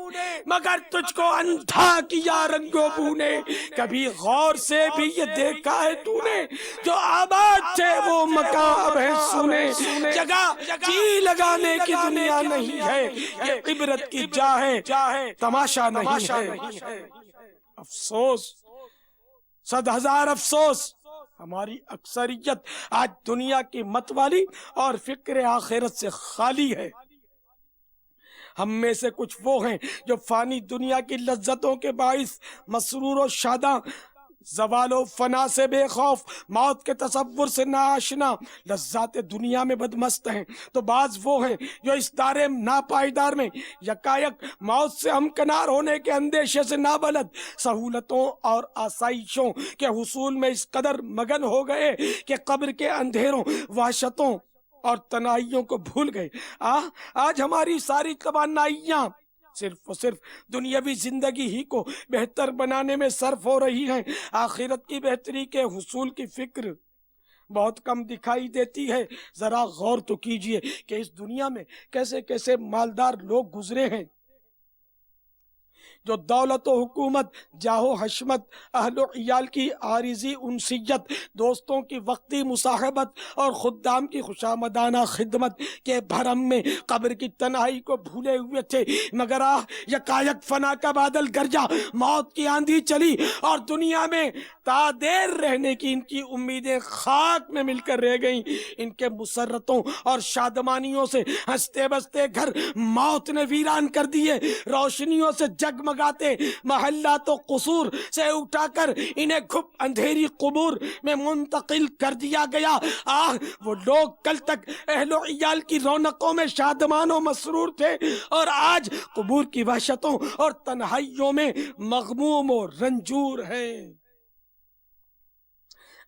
مگر تجھ کو اندھا کیا رنگو بو نے۔ کبھی غور سے بھی یہ دیکھا ہے تو نے، جو آباد تھے وہ مکان اب ہے سونے۔ جگہ جی لگانے کی دنیا نہیں ہے، یہ عبرت کی جا ہے، تماشا نہیں ہے۔ افسوس، صد ہزار افسوس، ہماری اکثریت آج دنیا کی متوالی اور فکر آخرت سے خالی ہے۔ ہم میں سے کچھ وہ ہیں جو فانی دنیا کی لذتوں کے باعث مسرور و شاداں، زوال و فنا سے بے خوف، موت کے تصور سے ناآشنا، لذات دنیا میں بدمست ہیں۔ تو بعض وہ ہیں جو اس دار ناپائیدار میں یکایک موت سے ہمکنار ہونے کے اندیشے سے نابلد، سہولتوں اور آسائشوں کے حصول میں اس قدر مگن ہو گئے کہ قبر کے اندھیروں، وحشتوں اور تنہائیوں کو بھول گئے۔ آج ہماری ساری توانائیاں صرف و صرف دنیاوی زندگی ہی کو بہتر بنانے میں صرف ہو رہی ہیں۔ آخرت کی بہتری کے حصول کی فکر بہت کم دکھائی دیتی ہے۔ ذرا غور تو کیجئے کہ اس دنیا میں کیسے کیسے مالدار لوگ گزرے ہیں، جو دولت و حکومت، جاہ و حشمت، اہل و عیال کی عارضی انسیت، دوستوں کی وقتی مصاحبت اور خدام کی خوشامدانہ خدمت کے بھرم میں قبر کی تنہائی کو بھولے ہوئے تھے، مگر یکایک فنا کا بادل گرجا، موت کی آندھی چلی اور دنیا میں تا دیر رہنے کی ان کی امیدیں خاک میں مل کر رہ گئیں۔ ان کے مسرتوں اور شادمانیوں سے ہنستے بستے گھر موت نے ویران کر دیے، روشنیوں سے جگمگاتے محلات و قصور سے اٹھا کر انہیں گھپ اندھیری قبور میں منتقل کر دیا گیا۔ وہ لوگ کل تک اہل و عیال کی رونقوں میں شادمان و مسرور تھے، اور آج قبور کی وحشتوں اور تنہائیوں میں مغموم و رنجور ہیں۔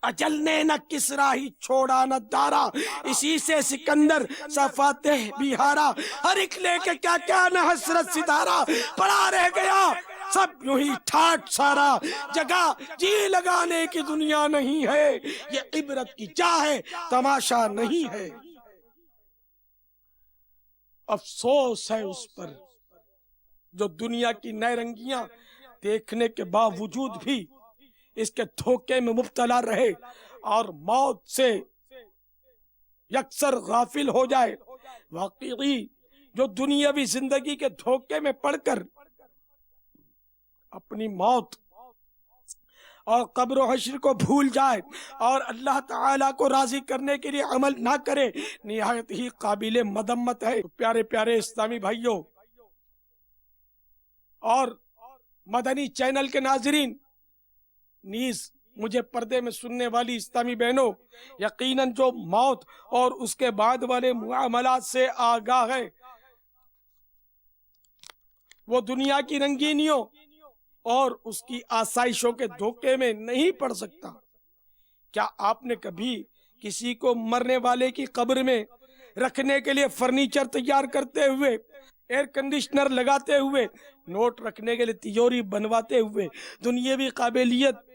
اجل نے نہ کسرا ہی چھوڑا نہ دارا، اسی سے سکندر صفاتح بھی ہارا، ہر ایک لے کے کیا کیا نہ حسرت ستارہ، پڑا رہ گیا سب یوں ہی ٹھاٹ سارا۔ جگہ جی لگانے کی دنیا نہیں ہے، یہ عبرت کی جا ہے، تماشا نہیں ہے۔ افسوس ہے اس پر جو دنیا کی نئے رنگیاں دیکھنے کے باوجود بھی اس کے دھوکے میں مبتلا رہے اور موت سے یکسر غافل ہو جائے۔ واقعی جو دنیاوی زندگی کے دھوکے میں پڑ کر اپنی موت اور قبر و حشر کو بھول جائے اور اللہ تعالیٰ کو راضی کرنے کے لیے عمل نہ کرے، نہایت ہی قابل مذمت ہے۔ پیارے پیارے اسلامی بھائیوں اور مدنی چینل کے ناظرین، نیز مجھے پردے میں سننے والی اسلامی بہنوں، یقیناً جو موت اور اس کے بعد والے معاملات سے آگاہ ہے، وہ دنیا کی رنگینیوں اور اس کی آسائشوں کے دھوکے میں نہیں پڑ سکتا۔ کیا آپ نے کبھی کسی کو مرنے والے کی قبر میں رکھنے کے لیے فرنیچر تیار کرتے ہوئے، ایئر کنڈیشنر لگاتے ہوئے، نوٹ رکھنے کے لیے تیوری بنواتے ہوئے، دنیاوی قابلیت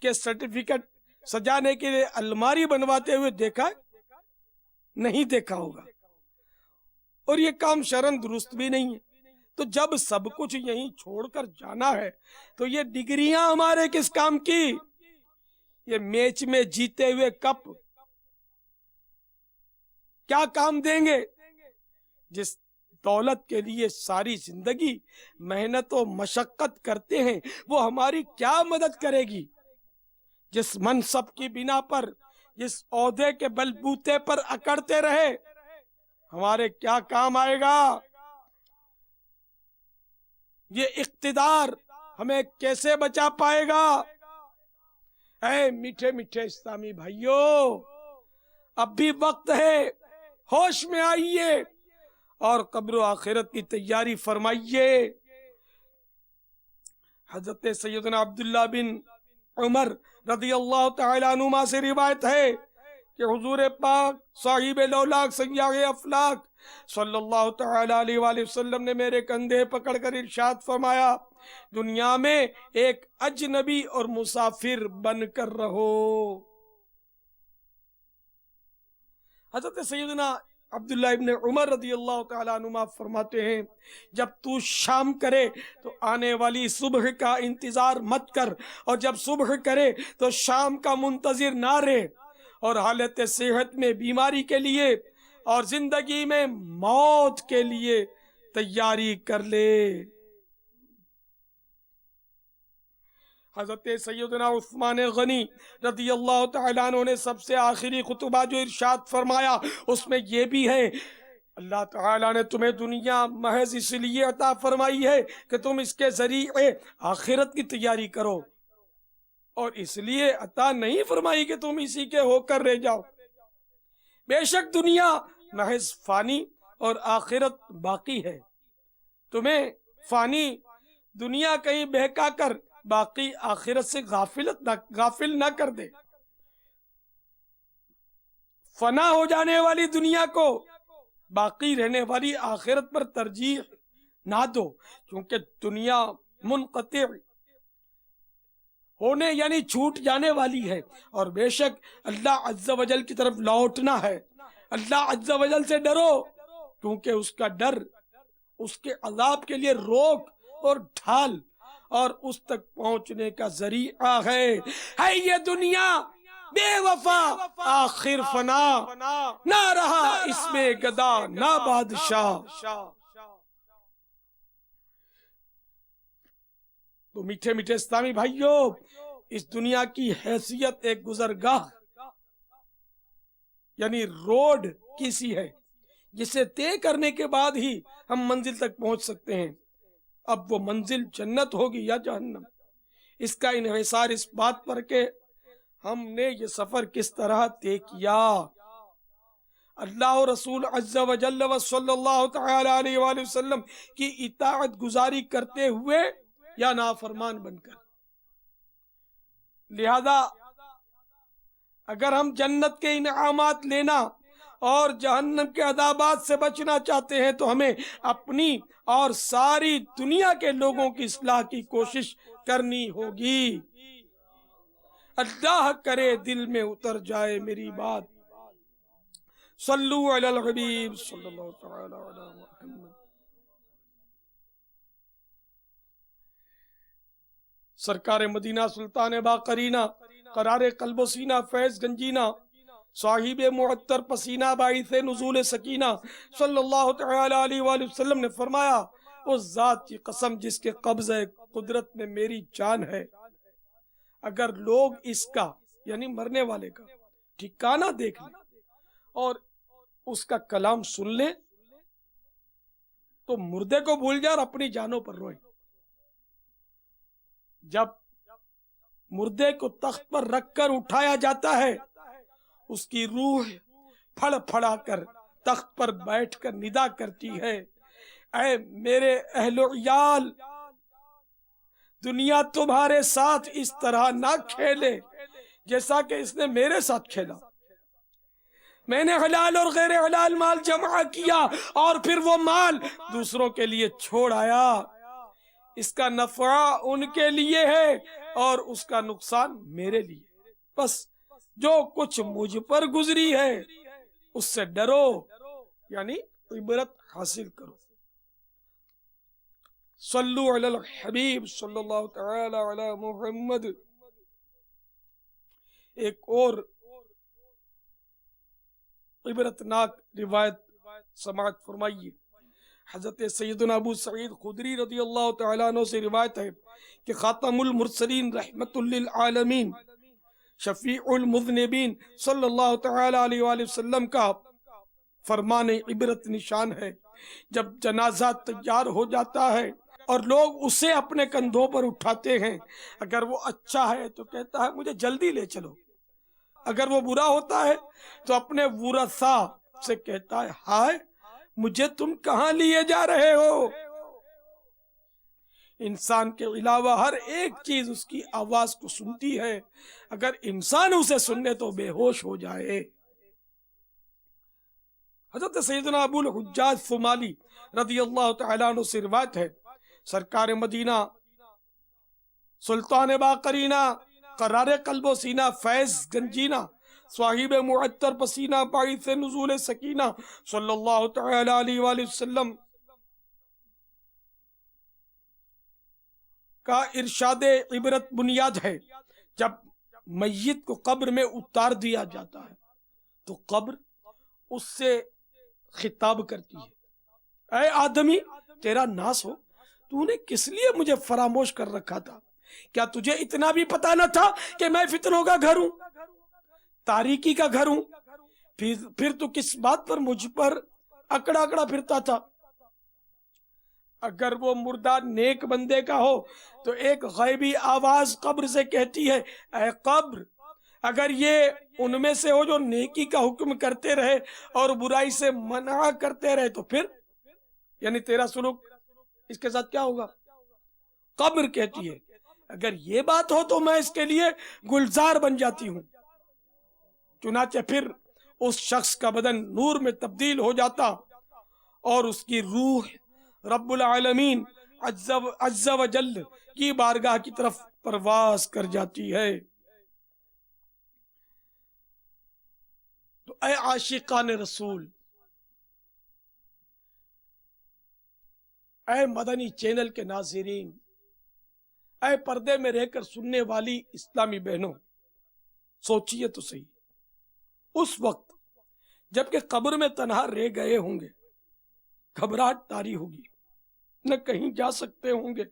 کے سرٹیفکیٹ سجانے کے لیے الماری بنواتے ہوئے دیکھا ہے؟ نہیں دیکھا ہوگا، اور یہ کام شرعاً درست بھی نہیں ہے۔ تو جب سب کچھ یہیں چھوڑ کر جانا ہے تو یہ ڈگریاں ہمارے کس کام کی؟ یہ میچ میں جیتے ہوئے کپ کیا کام دیں گے؟ جس دولت کے لیے ساری زندگی محنت و مشقت کرتے ہیں وہ ہماری کیا مدد کرے گی؟ جس منصب کی بنا پر، جس عہدے کے بلبوتے پر اکڑتے رہے، ہمارے کیا کام آئے گا؟ یہ اقتدار ہمیں کیسے بچا پائے گا؟ اے میٹھے میٹھے اسلامی بھائیوں، اب بھی وقت ہے، ہوش میں آئیے اور قبر و آخرت کی تیاری فرمائیے۔ حضرت سیدنا عبداللہ بن عمر رضی اللہ تعالیٰ عنہما سے روایت ہے کہ حضور پاک صاحب لولاک سیاح افلاک صلی اللہ تعالیٰ علیہ وآلہ وسلم نے میرے کندھے پکڑ کر ارشاد فرمایا، دنیا میں ایک اجنبی اور مسافر بن کر رہو۔ حضرت سیدنا عبداللہ ابن عمر رضی اللہ تعالیٰ عنہما فرماتے ہیں جب تو شام کرے تو آنے والی صبح کا انتظار مت کر، اور جب صبح کرے تو شام کا منتظر نہ رہے، اور حالت صحت میں بیماری کے لیے اور زندگی میں موت کے لیے تیاری کر لے۔ حضرت سیدنا عثمان غنی رضی اللہ تعالیٰ عنہ نے سب سے آخری خطبہ جو ارشاد فرمایا اس میں یہ بھی ہے، اللہ تعالیٰ نے تمہیں دنیا محض اس لیے عطا فرمائی ہے کہ تم اس کے ذریعے آخرت کی تیاری کرو، اور اس لیے عطا نہیں فرمائی کہ تم اسی کے ہو کر رہ جاؤ۔ بے شک دنیا محض فانی اور آخرت باقی ہے، تمہیں فانی دنیا کہیں بہکا کر باقی آخرت سے غافل نہ کر دے۔ فنا ہو جانے والی دنیا کو باقی رہنے والی آخرت پر ترجیح نہ دو، کیونکہ دنیا منقطع ہونے یعنی چھوٹ جانے والی ہے، اور بے شک اللہ عز و جل کی طرف لوٹنا ہے۔ اللہ عز و جل سے ڈرو، کیونکہ اس کا ڈر اس کے عذاب کے لیے روک اور ڈھال اور اس تک پہنچنے کا ذریعہ ہے یہ دنیا بے وفا آخر فنا، نہ رہا اس میں گدا نہ بادشاہ۔ تو میٹھے میٹھے اسلامی بھائیوں، اس دنیا کی حیثیت ایک گزرگاہ یعنی روڈ کسی ہے جسے طے کرنے کے بعد ہی ہم منزل تک پہنچ سکتے ہیں۔ اب وہ منزل جنت ہوگی یا جہنم، اس کا انحصار اس بات پر کہ ہم نے یہ سفر کس طرح طے کیا، اللہ و رسول عز و جل و صلی اللہ تعالی علیہ وآلہ وسلم کی اطاعت گزاری کرتے ہوئے یا نافرمان بن کر۔ لہذا اگر ہم جنت کے انعامات لینا اور جہنم کے عذابات سے بچنا چاہتے ہیں تو ہمیں اپنی اور ساری دنیا کے لوگوں کی اصلاح کی کوشش کرنی ہوگی۔ اللہ کرے دل میں اتر جائے میری بات۔ صلو علی الحبیب صلی اللہ تعالی علی محمد۔ سرکار مدینہ سلطان باقرینہ قرار قلب و سینہ فیض گنجینہ صاحب معطر پسینہ باعث نزول سکینہ صلی اللہ تعالی علیہ وآلہ وسلم نے فرمایا، اس ذات کی قسم جس کے قبضہ قدرت میں میری جان ہے، اگر لوگ اس کا یعنی مرنے والے کا ٹھکانہ دیکھ لیں اور اس کا کلام سن لیں تو مردے کو بھول جائے اور اپنی جانوں پر روئیں۔ جب مردے کو تخت پر رکھ کر اٹھایا جاتا ہے، اس کی روح پھڑ پھڑا کر تخت پر بیٹھ کر ندا کرتی ہے، اے میرے اہل و عیال، دنیا تمہارے ساتھ اس طرح نہ کھیلے جیسا کہ اس نے میرے ساتھ کھیلا۔ میں نے حلال اور غیر حلال مال جمع کیا اور پھر وہ مال دوسروں کے لیے چھوڑ آیا، اس کا نفع ان کے لیے ہے اور اس کا نقصان میرے لیے، بس جو کچھ مجھ پر گزری ہے اس سے ڈرو یعنی عبرت حاصل کرو۔ صلو علی الحبیب صلی اللہ تعالی علی محمد۔ ایک اور عبرتناک روایت سماعت فرمائیے۔ حضرت سیدنا ابو سعید خدری رضی اللہ تعالیٰ عنہ سے روایت ہے کہ خاتم المرسلین رحمت للعالمین شفیع المذنبین صلی اللہ تعالی علیہ وآلہ وسلم کا فرمان عبرت نشان ہے، جب جنازہ تیار ہو جاتا ہے اور لوگ اسے اپنے کندھوں پر اٹھاتے ہیں، اگر وہ اچھا ہے تو کہتا ہے مجھے جلدی لے چلو، اگر وہ برا ہوتا ہے تو اپنے ورثاء سے کہتا ہے ہائے مجھے تم کہاں لیے جا رہے ہو۔ انسان کے علاوہ ہر ایک چیز اس کی آواز کو سنتی ہے، اگر انسان اسے سننے تو بے ہوش ہو جائے۔ حضرت سیدنا ابو الحجاج ثمالی رضی اللہ تعالیٰ عنہ سے روایت ہے، سرکار مدینہ سلطان باقرینہ قرار قلب و سینہ فیض گنجینہ صاحب معطر پسینہ باعث نزول سکینہ صلی اللہ تعالی علیہ وآلہ وسلم کا ارشاد عبرت بنیاد ہے۔ جب میت کو قبر میں اتار دیا جاتا ہے تو قبر اس سے خطاب کرتی ہے، اے آدمی تیرا ناس ہو، تو نے کس لیے مجھے فراموش کر رکھا تھا؟ کیا تجھے اتنا بھی پتا نہ تھا کہ میں فتنوں کا گھر ہوں، تاریکی کا گھر ہوں؟ پھر تو کس بات پر مجھ پر اکڑا اکڑا پھرتا تھا؟ اگر وہ مردہ نیک بندے کا ہو تو ایک غیبی آواز قبر سے کہتی ہے، اے قبر اگر یہ ان میں سے ہو جو نیکی کا حکم کرتے رہے اور برائی سے منع کرتے رہے تو پھر یعنی تیرا سلوک اس کے ساتھ کیا ہوگا؟ قبر کہتی ہے اگر یہ بات ہو تو میں اس کے لیے گلزار بن جاتی ہوں۔ چنانچہ پھر اس شخص کا بدن نور میں تبدیل ہو جاتا اور اس کی روح رب العالمین عز و جل کی بارگاہ کی طرف پرواز کر جاتی ہے۔ تو اے عاشقان رسول، اے مدنی چینل کے ناظرین، اے پردے میں رہ کر سننے والی اسلامی بہنوں، سوچئے تو صحیح، اس وقت جبکہ قبر میں تنہا رہ گئے ہوں گے، گھبراہٹ طاری ہوگی، نہ کہیں جا سکتے ہوں گے،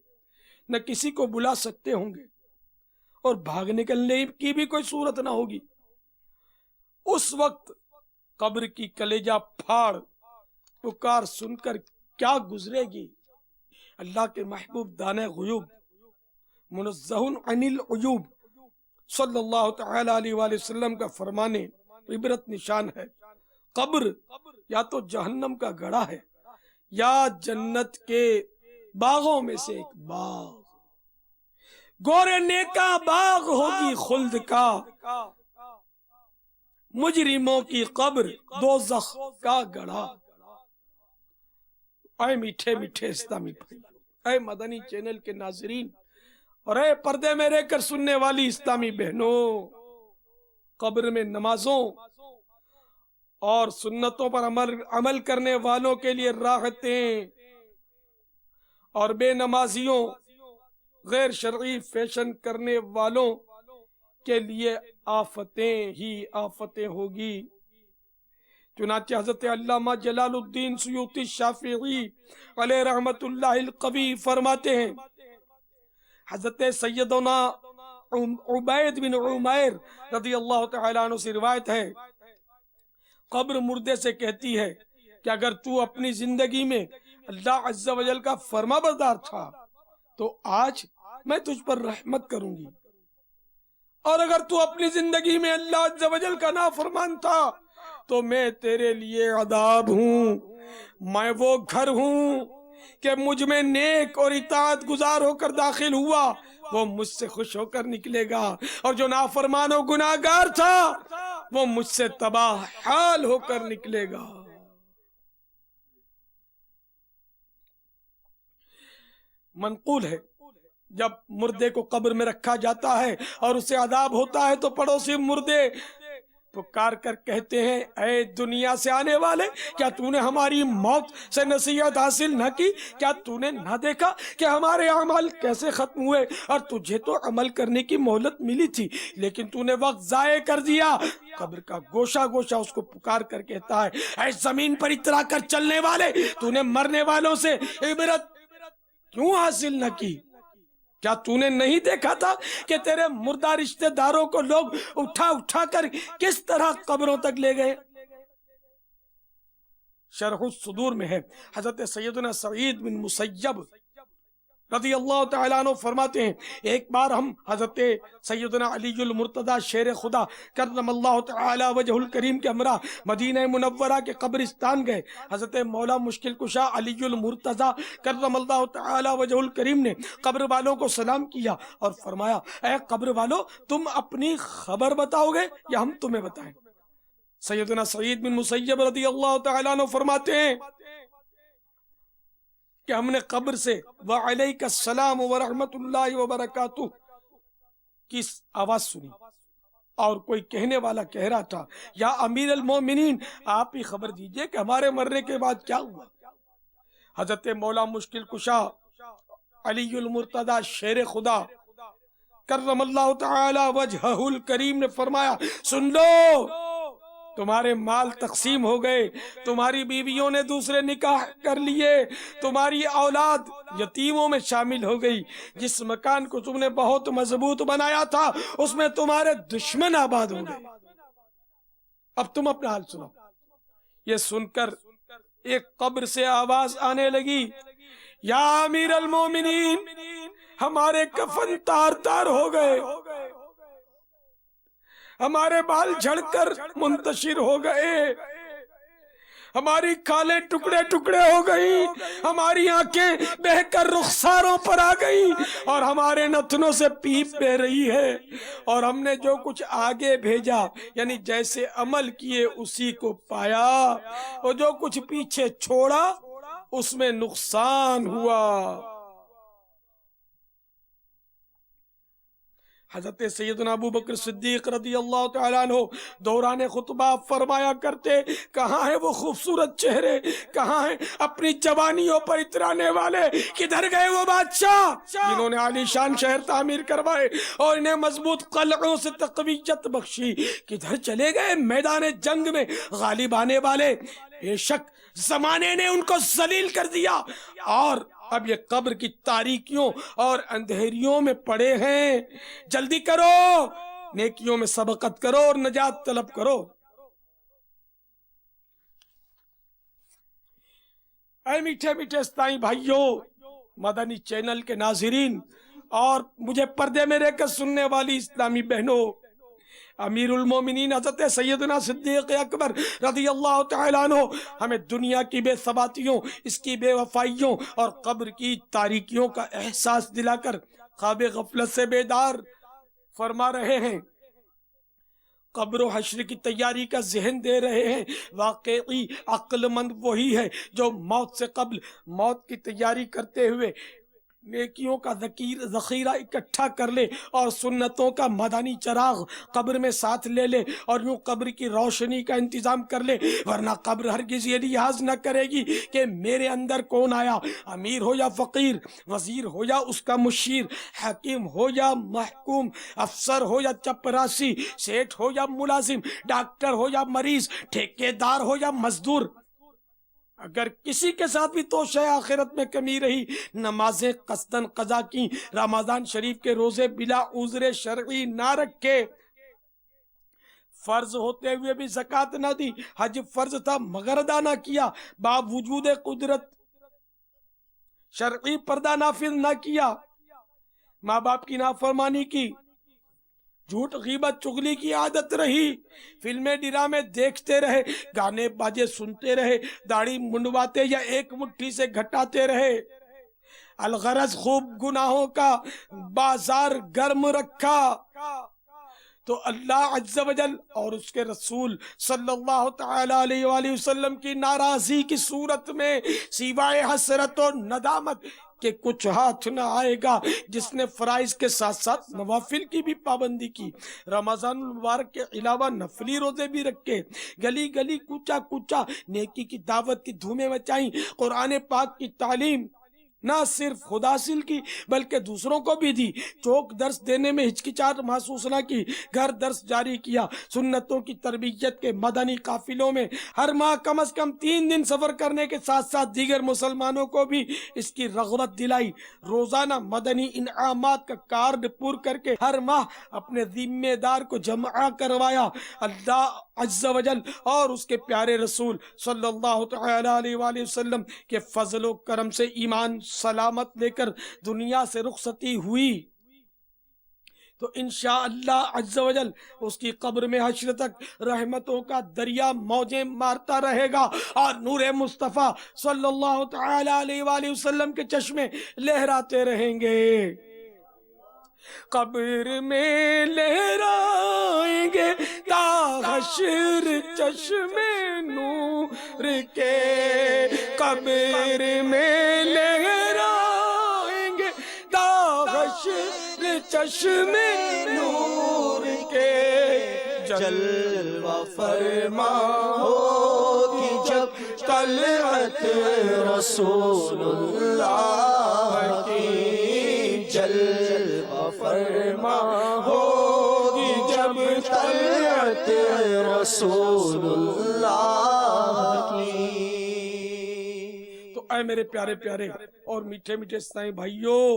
نہ کسی کو بلا سکتے ہوں گے، اور بھاگ نکلنے کی بھی کوئی صورت نہ ہوگی۔ اس وقت قبر کی کلیجہ پھاڑ پکار سن کر کیا گزرے گی؟ اللہ کے محبوب دانے غیوب منزہ عن العیوب صلی اللہ تعالی علیہ وآلہ وسلم کا فرمانے عبرت نشان ہے، قبر یا تو جہنم کا گڑھا ہے یا جنت کے باغوں میں سے ایک باغ، گورے نیکا باغ ہوگی خلد کا، مجرموں کی قبر دوزخ کا گڑھا۔ اے میٹھے میٹھے اسلامی بھائی، اے مدنی چینل کے ناظرین اور اے پردے میں رہ کر سننے والی اسلامی بہنوں، قبر میں نمازوں اور سنتوں پر عمل کرنے والوں کے لیے راحتیں اور بے نمازیوں غیر شرعی فیشن کرنے والوں کے لیے آفتیں ہی آفتیں ہوگی۔ چنانچہ حضرت علامہ جلال الدین سیوطی شافعی علیہ رحمت اللہ القوی فرماتے ہیں، حضرت سیدنا عبید بن عمیر رضی اللہ تعالیٰ عنہ سے روایت ہے، قبر مردے سے کہتی ہے کہ اگر تو اپنی زندگی میں اللہ عز و جل کا فرما بردار تھا تو آج میں تجھ پر رحمت کروں گی، اور اگر تو اپنی زندگی میں اللہ عز و جل کا نافرمان تھا تو میں تیرے لیے عذاب ہوں۔ میں وہ گھر ہوں کہ مجھ میں نیک اور اطاعت گزار ہو کر داخل ہوا وہ مجھ سے خوش ہو کر نکلے گا، اور جو نافرمان و گناہگار تھا وہ مجھ سے تباہ حال ہو کر نکلے گا۔ منقول ہے جب مردے کو قبر میں رکھا جاتا ہے اور اسے عذاب ہوتا ہے تو پڑوسی مردے پکار کر کہتے ہیں، اے دنیا سے آنے والے، کیا تو نے ہماری موت سے نصیحت حاصل نہ کی؟ کیا تو نے نہ دیکھا کہ ہمارے اعمال کیسے ختم ہوئے؟ اور تجھے تو عمل کرنے کی مہلت ملی تھی لیکن تو نے وقت ضائع کر دیا۔ قبر کا گوشہ گوشہ اس کو پکار کر کہتا ہے، اے زمین پر اترا کر چلنے والے، تو نے مرنے والوں سے عبرت کیوں حاصل نہ کی؟ کیا تو نے نہیں دیکھا تھا کہ تیرے مردہ رشتہ داروں کو لوگ اٹھا اٹھا کر کس طرح قبروں تک لے گئے؟ شرح الصدور میں ہے، حضرت سیدنا سعید بن مسیب رضی اللہ تعالیٰ عنہ فرماتے ہیں، ایک بار ہم حضرت سیدنا علی المرتضی شیر خدا کرم اللہ تعالیٰ وجہ الکریم کے ہمراہ مدینہ منورہ کے قبرستان گئے۔ حضرت مولا مشکل کشا علی المرتضی کرم اللہ تعالیٰ وجہ الکریم نے قبر والوں کو سلام کیا اور فرمایا، اے قبر والوں، تم اپنی خبر بتاؤ گے یا ہم تمہیں بتائیں؟ سیدنا سعید بن مسیب رضی اللہ تعالیٰ عنہ فرماتے ہیں کہ ہم نے قبر سے وعلیک السلام ورحمت اللہ وبرکاتہ کی آواز سنی اور کوئی کہنے والا کہہ رہا تھا یا امیر المومنین آپ ہی خبر دیجئے کہ ہمارے مرنے کے بعد کیا ہوا۔ حضرت مولا مشکل کشا علی المرتضی شیر خدا کرم اللہ تعالی وجہہ الکریم نے فرمایا سن لو، تمہارے مال تقسیم ہو گئے، تمہاری بیویوں نے دوسرے نکاح کر لیے، تمہاری اولاد یتیموں میں شامل ہو گئی، جس مکان کو تم نے بہت مضبوط بنایا تھا اس میں تمہارے دشمن آباد ہو گئے۔ اب تم اپنا حال سنو۔ یہ سن کر ایک قبر سے آواز آنے لگی، یا امیر المومنین ہمارے کفن تار تار ہو گئے، ہمارے بال جھڑ کر منتشر ہو گئے، ہماری کھالیں ٹکڑے ٹکڑے ہو گئی، ہماری آنکھیں بہہ کر رخساروں پر آ گئی اور ہمارے نتنوں سے پیپ بہ رہی ہے، اور ہم نے جو کچھ آگے بھیجا یعنی جیسے عمل کیے اسی کو پایا، اور جو کچھ پیچھے چھوڑا اس میں نقصان ہوا۔ حضرت سیدنا ابو بکر صدیق رضی اللہ تعالیٰ عنہ دوران خطبہ فرمایا کرتے، کہاں ہیں وہ خوبصورت چہرے، کہاں ہیں اپنی جوانیوں پر اترانے والے، کدھر گئے وہ بادشاہ جنہوں نے عالی شان شہر تعمیر کروائے اور انہیں مضبوط قلعوں سے تقویت بخشی، کدھر چلے گئے میدان جنگ میں غالب آنے والے؟ بے شک زمانے نے ان کو ذلیل کر دیا اور اب یہ قبر کی تاریکیوں اور اندھیریوں میں پڑے ہیں۔ جلدی کرو، نیکیوں میں سبقت کرو اور نجات طلب کرو۔ اے میٹھے میٹھے اسلامی بھائیوں، مدنی چینل کے ناظرین اور مجھے پردے میں رہ کر سننے والی اسلامی بہنوں، امیر المومنین حضرت سیدنا صدیق اکبر رضی اللہ تعالیٰ عنہ ہمیں دنیا کی بے ثباتیوں، اس کی بے وفائیوں اور قبر کی تاریکیوں کا احساس دلا کر خواب غفلت سے بیدار فرما رہے ہیں، قبر و حشر کی تیاری کا ذہن دے رہے ہیں۔ واقعی عقل مند وہی ہے جو موت سے قبل موت کی تیاری کرتے ہوئے نیکیوں کا ذخیرہ اکٹھا کر لے اور سنتوں کا مدنی چراغ قبر میں ساتھ لے لے اور یوں قبر کی روشنی کا انتظام کر لے، ورنہ قبر ہرگز یہ لحاظ نہ کرے گی کہ میرے اندر کون آیا، امیر ہو یا فقیر، وزیر ہو یا اس کا مشیر، حاکم ہو یا محکوم، افسر ہو یا چپراسی، سیٹھ ہو یا ملازم، ڈاکٹر ہو یا مریض، ٹھیکیدار ہو یا مزدور۔ اگر کسی کے ساتھ بھی توشہ آخرت میں کمی رہی، نمازیں قصداً قضا کی، رمضان شریف کے روزے بلا عذر شرعی نہ رکھے، فرض ہوتے ہوئے بھی زکوٰۃ نہ دی، حج فرض تھا مگر ادا نہ کیا، باوجود قدرت شرعی پردہ نافذ نہ کیا، ماں باپ کی نافرمانی کی، جھوٹ غیبت چغلی کی عادت رہی، فلمیں ڈرامے دیکھتے رہے، گانے باجے سنتے رہے، داڑھی منڈواتے یا ایک مٹھی سے گھٹاتے رہے، الغرض خوب گناہوں کا بازار گرم رکھا، تو اللہ عز و جل اور اس کے رسول صلی اللہ تعالی علیہ وآلہ وسلم کی ناراضی کی صورت میں سوائے حسرت و ندامت کہ کچھ ہاتھ نہ آئے گا جس نے فرائض کے ساتھ ساتھ نوافل کی بھی پابندی کی، رمضان المبارک کے علاوہ نفلی روزے بھی رکھے، گلی گلی کوچا کوچا نیکی کی دعوت کی دھومیں مچائیں، قرآن پاک کی تعلیم نہ صرف خود حاصل کی بلکہ دوسروں کو بھی دی، چوک درس دینے میں ہچکچاہٹ محسوس نہ کی، گھر درس جاری کیا، سنتوں کی تربیت کے مدنی قافلوں میں ہر ماہ کم از کم 3 دن سفر کرنے کے ساتھ ساتھ دیگر مسلمانوں کو بھی اس کی رغبت دلائی، روزانہ مدنی انعامات کا کارڈ پر کر کے ہر ماہ اپنے ذمہ دار کو جمع کروایا۔ اللہ عز و جل اور اس کے پیارے رسول صلی اللہ تعالی علیہ وآلہ وسلم کے فضل و کرم سے ایمان سلامت لے کر دنیا سے رخصتی ہوئی تو انشاءاللہ عز و جل اس کی قبر میں حشر تک رحمتوں کا دریا موجیں مارتا رہے گا اور نور مصطفیٰ صلی اللہ تعالی علیہ وآلہ وسلم کے چشمے لہراتے رہیں گے، قبر میں لہرائیں گے تا حشر چشمے نور کے، قبر میں لہرائیں گے تا حشر چشمے نور کے۔ جلوہ فرما ہوگی جب طلعت رسول اللہ کی، جلوہ فرما ہوگی جب طلعت رسول اللہ کی۔ تو اے میرے پیارے پیارے اور میٹھے میٹھے اسلامی بھائیوں،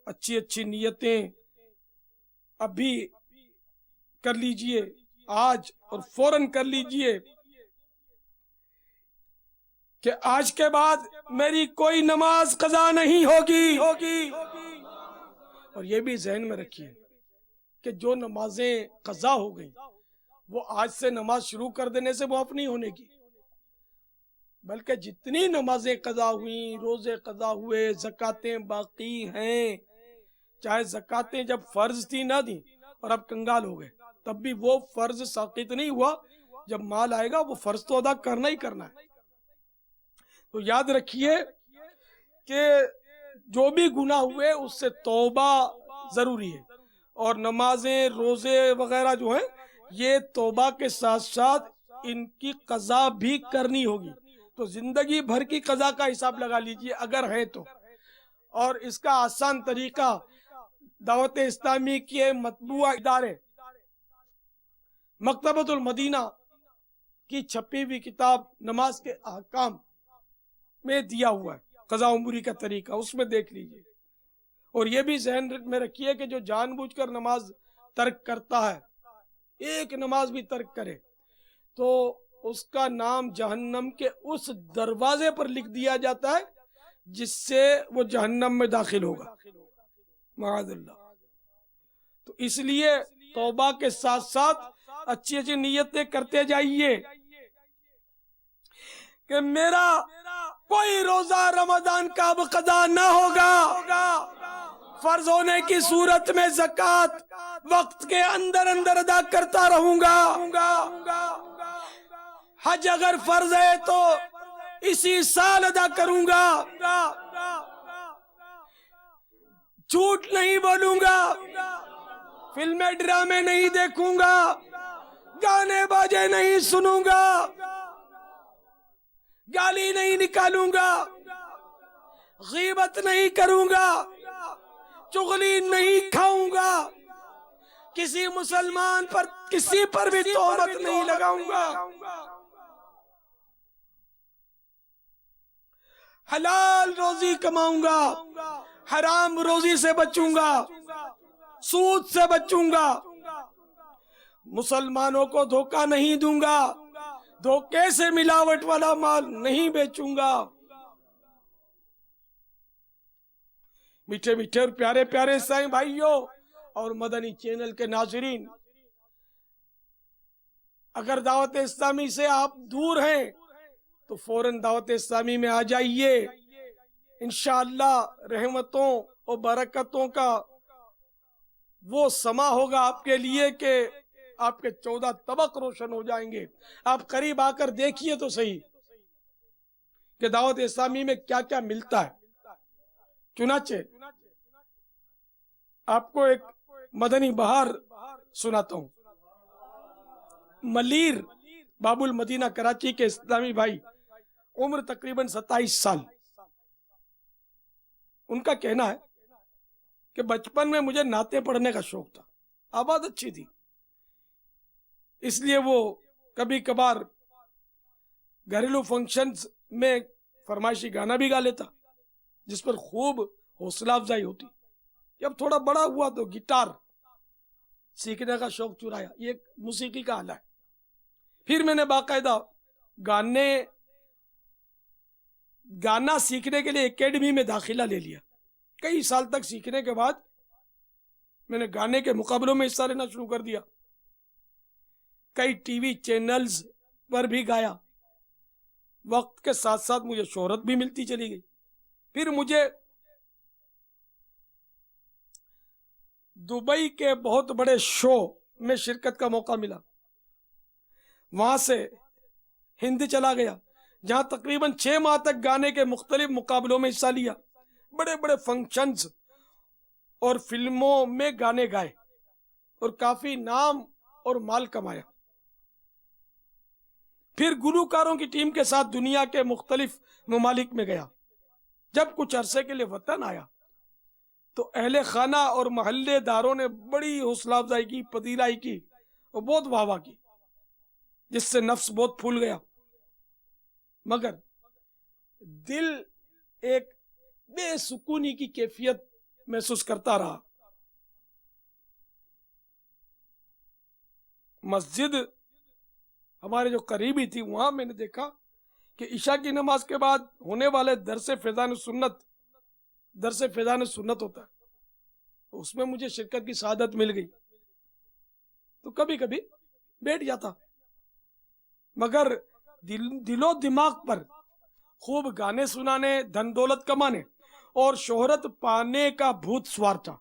اچھی اچھی نیتیں ابھی کر لیجئے، آج اور فوراً کر لیجئے کہ آج کے بعد میری کوئی نماز قضا نہیں ہوگی۔ اور یہ بھی ذہن میں رکھیے کہ جو نمازیں قضا ہو گئیں وہ آج سے نماز شروع کر دینے سے معاف نہیں ہونے کی، بلکہ جتنی نمازیں قضا ہوئیں، روزے قضا ہوئے، زکاتیں باقی ہیں، چاہے زکاتیں جب فرض تھی نہ دیں اور اب کنگال ہو گئے تب بھی وہ فرض ساقط نہیں ہوا، جب مال آئے گا وہ فرض تو ادا کرنا ہی کرنا ہے۔ تو یاد رکھیے کہ جو بھی گناہ ہوئے اس سے توبہ ضروری ہے، اور نمازیں روزے وغیرہ جو ہیں یہ توبہ کے ساتھ ساتھ ان کی قضا بھی کرنی ہوگی۔ تو زندگی بھر کی قضا کا حساب لگا لیجئے اگر ہے تو، اور اس کا آسان طریقہ دعوت اسلامی کے مطبوعہ ادارے مکتبۃ المدینہ کی چھپی ہوئی کتاب نماز کے احکام میں دیا ہوا ہے قضا عمری کا طریقہ، اس میں دیکھ لیجئے۔ اور یہ بھی ذہن میں رکھیے کہ جو جان بوجھ کر نماز ترک کرتا ہے، ایک نماز بھی ترک کرے، تو اس کا نام جہنم کے اس دروازے پر لکھ دیا جاتا ہے جس سے وہ جہنم میں داخل ہوگا، معاذ اللہ۔ تو اس لیے توبہ کے ساتھ ساتھ اچھی اچھی نیتیں کرتے جائیے کہ میرا کوئی روزہ رمضان کا اب قضا نہ ہوگا، فرض ہونے کی صورت میں زکوٰۃ وقت کے اندر اندر ادا کرتا رہوں گا، حج اگر فرض ہے تو اسی سال ادا کروں گا، جھوٹ نہیں بولوں گا، فلمیں ڈرامے نہیں دیکھوں گا، گانے باجے نہیں سنوں گا، گالی نہیں نکالوں گا، غیبت نہیں کروں گا، چغلی نہیں کھاؤں گا، کسی مسلمان پر کسی پر بھی تہمت نہیں لگاؤں گا، حلال روزی کماؤں گا، حرام روزی سے بچوں گا، سود سے بچوں گا، مسلمانوں کو دھوکہ نہیں دوں گا، دھوکے سے ملاوٹ والا مال نہیں بیچوں گا۔ میٹھے میٹھے اور پیارے پیارے اسلامی بھائیوں اور مدنی چینل کے ناظرین، اگر دعوت اسلامی سے آپ دور ہیں تو فوراً دعوت اسلامی میں آ جائیے، انشاءاللہ رحمتوں اور برکتوں کا وہ سما ہوگا آپ کے لیے کہ آپ کے 14 طبق روشن ہو جائیں گے۔ آپ قریب آ کر دیکھیے تو صحیح کہ دعوت اسلامی میں کیا کیا ملتا ہے۔ چنانچہ آپ کو ایک مدنی بہار سناتا ہوں۔ ملیر باب المدینہ کراچی کے اسلامی بھائی، عمر تقریباً 27 سال، ان کا کہنا ہے کہ بچپن میں مجھے نعتیں پڑھنے کا شوق تھا، آواز اچھی تھی، اس لیے وہ کبھی کبھار گھریلو فنکشنز میں فرمائشی گانا بھی گا لیتا جس پر خوب حوصلہ افزائی ہوتی۔ جب تھوڑا بڑا ہوا تو گٹار سیکھنے کا شوق چرایا، یہ ایک موسیقی کا آلہ ہے۔ پھر میں نے باقاعدہ گانا سیکھنے کے لیے اکیڈمی میں داخلہ لے لیا۔ کئی سال تک سیکھنے کے بعد میں نے گانے کے مقابلوں میں حصہ لینا شروع کر دیا، کئی ٹی وی چینلز پر بھی گایا، وقت کے ساتھ ساتھ مجھے شہرت بھی ملتی چلی گئی۔ پھر مجھے دبئی کے بہت بڑے شو میں شرکت کا موقع ملا، وہاں سے ہند چلا گیا جہاں تقریباً 6 ماہ تک گانے کے مختلف مقابلوں میں حصہ لیا، بڑے بڑے فنکشنز اور فلموں میں گانے گائے اور کافی نام اور مال کمایا. پھر گلوکاروں کی ٹیم کے ساتھ دنیا کے مختلف ممالک میں گیا. جب کچھ عرصے کے لیے وطن آیا تو اہل خانہ اور محلے داروں نے بڑی حوصلہ افزائی کی، پذیرائی کی اور بہت واہ واہ کی، جس سے نفس بہت پھول گیا. مگر دل ایک بے سکونی کی کیفیت محسوس کرتا رہا. مسجد ہمارے جو قریبی تھی، وہاں میں نے دیکھا کہ عشاء کی نماز کے بعد ہونے والے درس فیضان سنت ہوتا ہے، اس میں مجھے شرکت کی سعادت مل گئی تو کبھی کبھی بیٹھ جاتا. مگر دل و دماغ پر خوب گانے سنانے، دھن دولت کمانے اور شہرت پانے کا بھوت سوار تھا.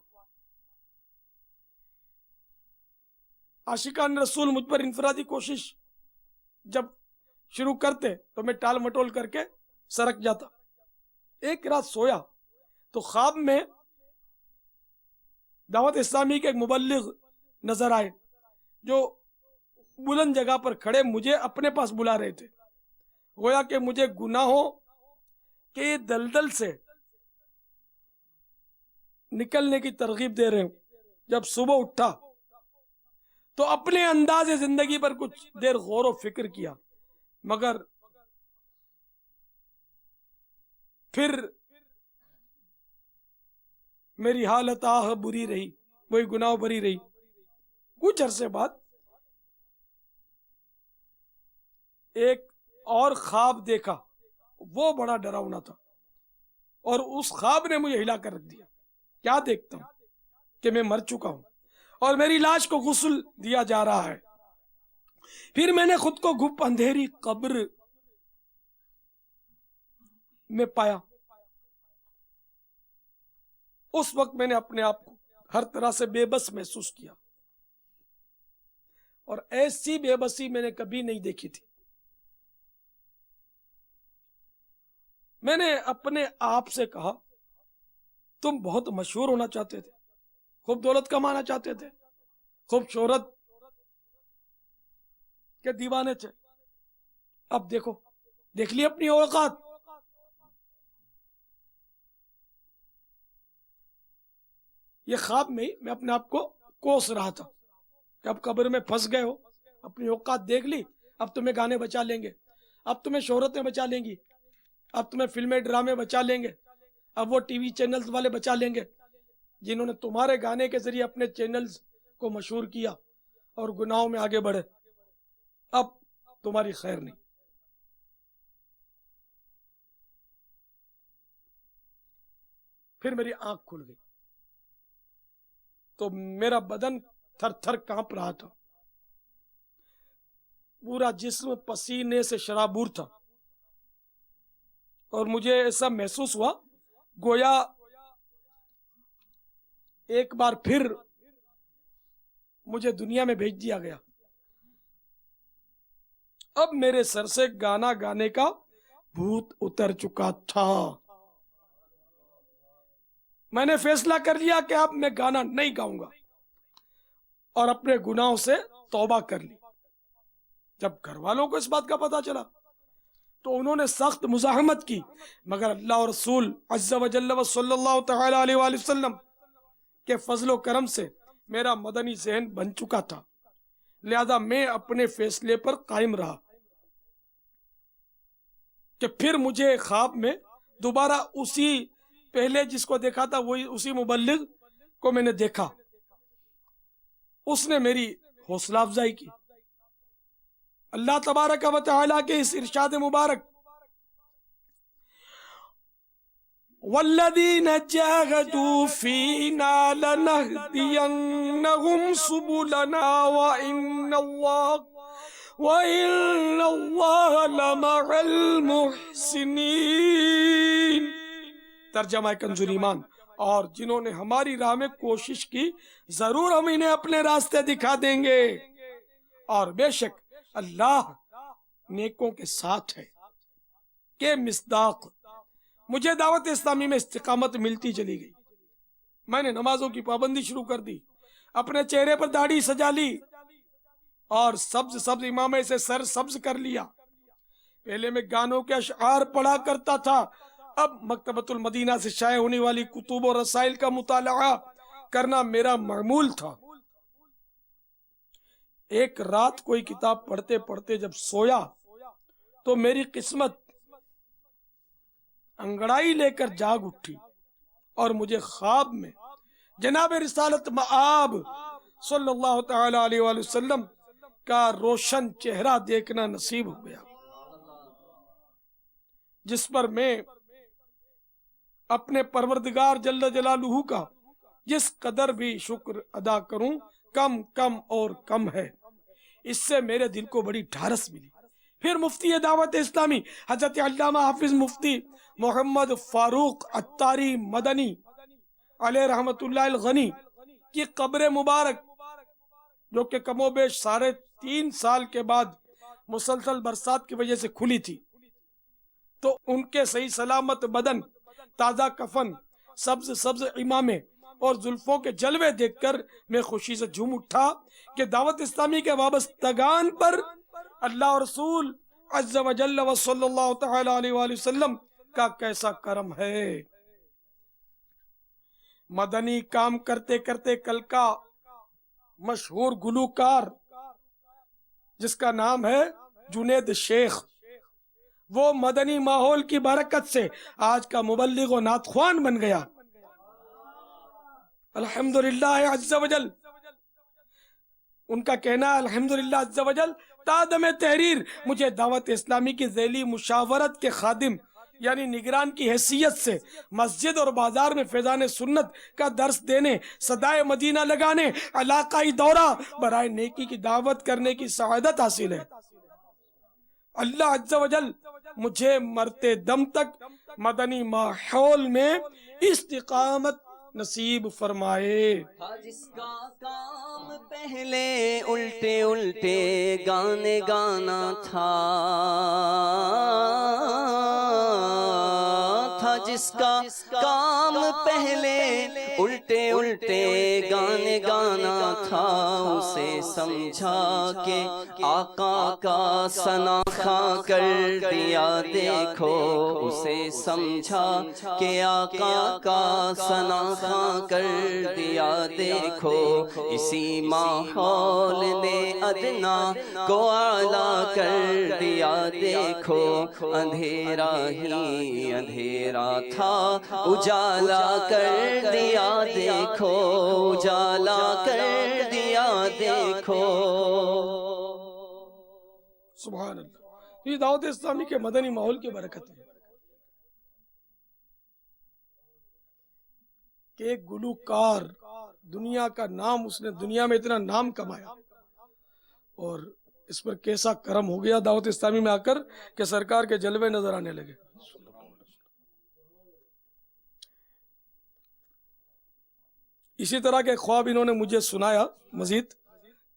عاشقان رسول مجھ پر انفرادی کوشش جب شروع کرتے تو میں ٹال مٹول کر کے سرک جاتا. ایک رات سویا تو خواب میں دعوت اسلامی کے ایک مبلغ نظر آئے جو بلند جگہ پر کھڑے مجھے اپنے پاس بلا رہے تھے. گویا کہ مجھے گناہوں کے دلدل سے نکلنے کی ترغیب دے رہے ہوں. جب صبح اٹھا تو اپنے انداز زندگی پر کچھ دیر غور و فکر کیا، مگر پھر میری حالت بری رہی، وہی گناہ بری رہی. کچھ عرصے بعد ایک اور خواب دیکھا، وہ بڑا ڈراؤنا تھا اور اس خواب نے مجھے ہلا کر رکھ دیا. کیا دیکھتا ہوں کہ میں مر چکا ہوں اور میری لاش کو غسل دیا جا رہا ہے. پھر میں نے خود کو گھپ اندھیری قبر میں پایا. اس وقت میں نے اپنے آپ کو ہر طرح سے بے بس محسوس کیا، اور ایسی بے بسی میں نے کبھی نہیں دیکھی تھی. میں نے اپنے آپ سے کہا، تم بہت مشہور ہونا چاہتے تھے، خوب دولت کمانا چاہتے تھے، خوب شہرت کے دیوانے تھے. اب دیکھو، دیکھ لی اپنی اوقات. یہ خواب میں میں اپنے آپ کو کوس رہا تھا کہ اب قبر میں پھنس گئے ہو، اپنی اوقات دیکھ لی. اب تمہیں گانے بچا لیں گے، اب تمہیں شہرتیں بچا لیں گی، اب تمہیں فلمیں ڈرامے بچا لیں گے، اب وہ ٹی وی چینلز والے بچا لیں گے جنہوں نے تمہارے گانے کے ذریعے اپنے چینلز کو مشہور کیا اور گناہوں میں آگے بڑھے. اب تمہاری خیر نہیں. پھر میری آنکھ کھل گئی تو میرا بدن تھر تھر کانپ رہا تھا، پورا جسم پسینے سے شرابور تھا، اور مجھے ایسا محسوس ہوا گویا ایک بار پھر مجھے دنیا میں بھیج دیا گیا. اب میرے سر سے گانا گانے کا بھوت اتر چکا تھا. میں نے فیصلہ کر لیا کہ اب میں گانا نہیں گاؤں گا اور اپنے گناہوں سے توبہ کر لی. جب گھر والوں کو اس بات کا پتا چلا تو انہوں نے سخت مزاحمت کی، مگر اللہ اور رسول عز و جل و صلی اللہ تعالی علیہ وآلہ وسلم کے فضل و کرم سے میرا مدنی ذہن بن چکا تھا، لہذا میں اپنے فیصلے پر قائم رہا. کہ پھر مجھے خواب میں دوبارہ اسی پہلے جس کو دیکھا تھا وہی اسی مبلغ کو میں نے دیکھا. اس نے میری حوصلہ افزائی کی. اللہ تبارک و تعالیٰ کے اس ارشاد مبارک وَالَّذِينَ جَاهَدُوا فِينَا لَنَهْدِيَنَّهُمْ سُبُلَنَا وَإِنَّ اللَّهَ لَمَعَ الْمُحْسِنِينَ. ترجمہ کنز ایمان، اور جنہوں نے ہماری راہ میں کوشش کی ضرور ہم انہیں اپنے راستے دکھا دیں گے، اور بے شک اللہ نیکوں کے ساتھ ہے. کہ مصداق مجھے دعوت اسلامی میں استقامت ملتی چلی گئی. میں نے نمازوں کی پابندی شروع کر دی، اپنے چہرے پر داڑھی سجا لی، اور سبز سبز امامے سے سر سبز کر لیا. پہلے میں گانوں کے اشعار پڑھا کرتا تھا، اب مکتبۃ المدینہ سے شائع ہونے والی کتب و رسائل کا مطالعہ کرنا میرا معمول تھا. ایک رات کوئی کتاب پڑھتے پڑھتے جب سویا تو میری قسمت انگڑائی لے کر جاگ اٹھی اور مجھے خواب میں جناب رسالت مآب صلی اللہ تعالی علیہ وآلہ وسلم کا روشن چہرہ دیکھنا نصیب ہو گیا، جس پر میں اپنے پروردگار جل جلالہ کا جس قدر بھی شکر ادا کروں کم کم اور کم ہے. اس سے میرے دل کو بڑی ڈھارس ملی. پھر مفتی دعوت اسلامی حضرت علامہ حافظ مفتی محمد فاروق عطاری مدنی علیہ رحمت اللہ الغنی کی قبر مبارک، جو کہ کم و بیش 3.5 سال کے بعد مسلسل برسات کی وجہ سے کھلی تھی، تو ان کے صحیح سلامت بدن، تازہ کفن، سبز سبز امامے اور زلفوں کے جلوے دیکھ کر میں خوشی سے جھوم اٹھا کہ دعوت اسلامی کے وابستگان پر اللہ اور رسول عز و جل و صلی اللہ تعالی علیہ وآلہ وسلم کا کیسا کرم ہے. مدنی کام کرتے کرتے کل کا مشہور گلوکار جس کا نام ہے جنید شیخ، وہ مدنی ماحول کی برکت سے آج کا مبلغ و نعت خوان بن گیا. الحمدللہ عز و جل. ان کا کہنا ہے الحمدللہ عز و جل تادم تحریر مجھے دعوت اسلامی کی ذیلی مشاورت کے خادم یعنی نگران کی حیثیت سے مسجد اور بازار میں فیضان سنت کا درس دینے، صدائے مدینہ لگانے، علاقائی دورہ برائے نیکی کی دعوت کرنے کی سعادت حاصل ہے. اللہ عز و جل مجھے مرتے دم تک مدنی ماحول میں استقامت نصیب فرمائے. جس کا کام پہلے الٹے الٹے گانے گانا تھا، جس کا کام پہلے الٹے الٹے گانے گانا تھا، اسے سمجھا کہ آقا کا ثنا کھا کر دیا دیکھو، اسے سمجھا کہ آقا کا ثنا کھا کر دیا دیکھو. اسی ماحول نے ادنا کو اعلیٰ کر دیا دیکھو. اندھیرا ہی اندھیرا تھا اجالا کر دیا دیکھو، اجالا کر دیا دیکھو. سبحان اللہ. یہ دعوت اسلامی کے مدنی ماحول کی برکت ہے کہ ایک گلوکار دنیا کا نام، اس نے دنیا میں اتنا نام کمایا، اور اس پر کیسا کرم ہو گیا دعوت اسلامی میں آ کر کہ سرکار کے جلوے نظر آنے لگے. اسی طرح کے خواب انہوں نے مجھے سنایا مزید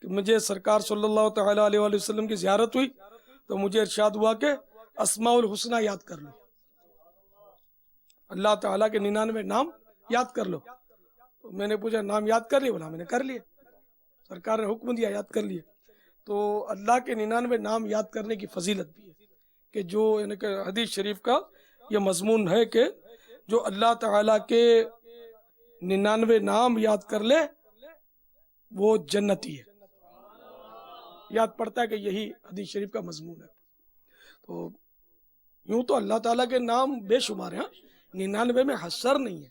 کہ مجھے سرکار صلی اللہ تعالی علیہ وآلہ وسلم کی زیارت ہوئی تو مجھے ارشاد ہوا کہ اسماء الحسنہ یاد کر لو، اللہ تعالیٰ کے 99 نام یاد کر لو. تو میں نے پوچھا نام یاد کر لیے؟ بولا میں نے کر لیے، سرکار نے حکم دیا یاد کر لیے. تو اللہ کے 99 نام یاد کرنے کی فضیلت بھی ہے کہ جو یعنی کہ حدیث شریف کا یہ مضمون ہے کہ جو اللہ تعالیٰ کے 99 نام یاد کر لے وہ جنتی ہے. یاد پڑتا ہے کہ یہی حدیث شریف کا مضمون ہے. تو یوں تو اللہ تعالیٰ کے نام بے شمار ہیں، 99 میں حصر نہیں ہے،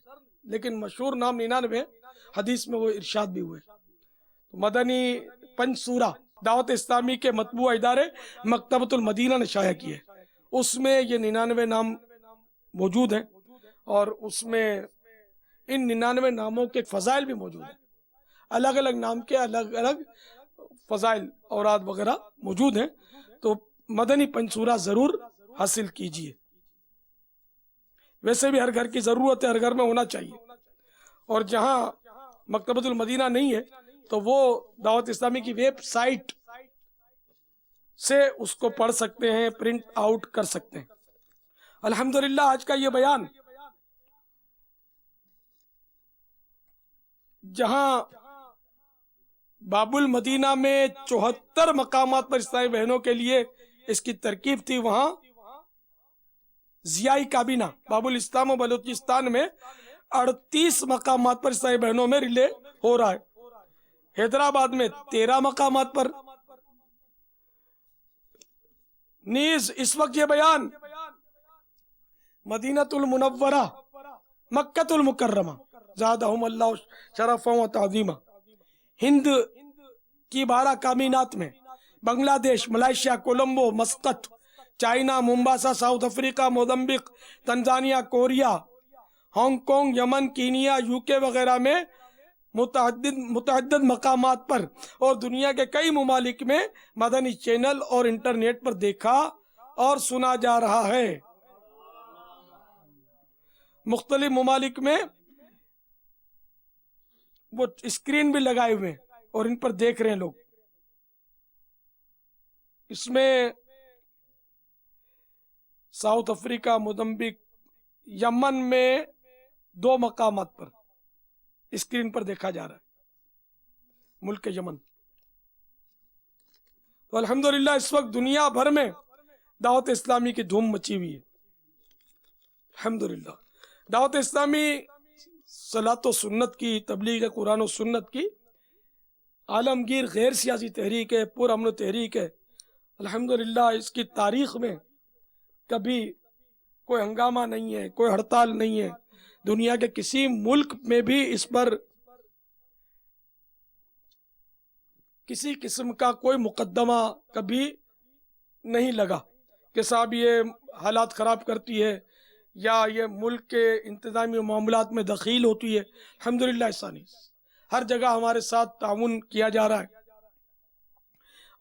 لیکن مشہور نام 99 حدیث میں وہ ارشاد بھی ہوئے. مدنی 5 سورہ دعوت اسلامی کے مطبوع ادارے مکتبۃ المدینہ نے شائع کیے، اس میں یہ 99 نام موجود ہیں، اور اس میں ان 99 ناموں کے فضائل بھی موجود ہیں. الگ الگ نام کے الگ الگ فضائل اوراد وغیرہ موجود ہیں. تو مدنی 5 سورہ ضرور حاصل کیجئے. ویسے بھی ہر گھر کی ضرورت ہے، ہر گھر میں ہونا چاہیے. اور جہاں مکتبۃ المدینہ نہیں ہے تو وہ دعوت اسلامی کی ویب سائٹ سے اس کو پڑھ سکتے ہیں، پرنٹ آؤٹ کر سکتے ہیں. الحمدللہ آج کا یہ بیان جہاں باب المدینہ میں 74 مقامات پر اسلامی بہنوں کے لیے اس کی ترکیب تھی. وہاں ضیائی کابینہ باب الاسلام و بلوچستان میں 38 مقامات پر اسلامی بہنوں میں ریلے ہو رہا ہے. حیدرآباد میں 13 مقامات پر. نیز اس وقت یہ بیان مدینہ المنورہ مکہ المکرمہ زادہم اللہ شرفا و تعظیما ہند کی 12 کابینات میں بنگلہ دیش، ملائیشیا، کولمبو، مسقط، China, Mombasa, South Africa, Mozambique, Tanzania, Korea, Hong Kong, یمن، کینیا، یو کے وغیرہ میں متعدد مقامات پر اور دنیا کے کئی ممالک میں مدنی چینل اور انٹرنیٹ پر دیکھا اور سنا جا رہا ہے. مختلف ممالک میں وہ اسکرین بھی لگائے ہوئے ہیں اور ان پر دیکھ رہے ہیں لوگ. اس میں ساؤتھ افریقہ، موزمبیق، یمن میں 2 مقامات پر اسکرین پر دیکھا جا رہا ہے. ملک یمن. تو الحمدللہ اس وقت دنیا بھر میں دعوت اسلامی کی دھوم مچی ہوئی ہے. الحمدللہ دعوت اسلامی صلاۃ و سنت کی، تبلیغ قرآن و سنت کی عالمگیر غیر سیاسی تحریک ہے، پر امن و تحریک ہے. الحمدللہ اس کی تاریخ میں کبھی کوئی ہنگامہ نہیں ہے، کوئی ہڑتال نہیں ہے. دنیا کے کسی ملک میں بھی اس پر کسی قسم کا کوئی مقدمہ کبھی نہیں لگا کہ صاحب یہ حالات خراب کرتی ہے یا یہ ملک کے انتظامی معاملات میں دخیل ہوتی ہے. الحمدللہ ایسا نہیں. ہر جگہ ہمارے ساتھ تعاون کیا جا رہا ہے.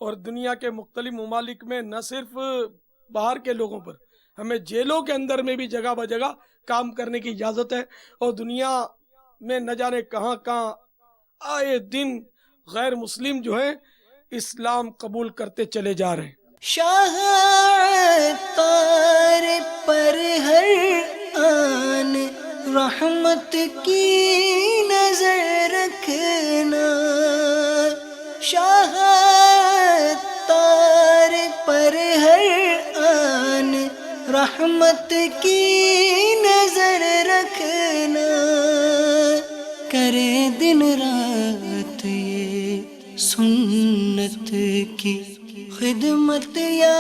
اور دنیا کے مختلف ممالک میں نہ صرف باہر کے لوگوں پر، ہمیں جیلوں کے اندر میں بھی جگہ بہ جگہ کام کرنے کی اجازت ہے. اور دنیا میں نہ جانے کہاں کہاں آئے دن غیر مسلم جو ہیں اسلام قبول کرتے چلے جا رہے ہیں. شاہ تار پر ہر آن رحمت کی نظر رکھنا. شاہ تار پر ہر آن رحمت کی نظر رکھنا. کرے دن رات یہ سنت کی خدمت یا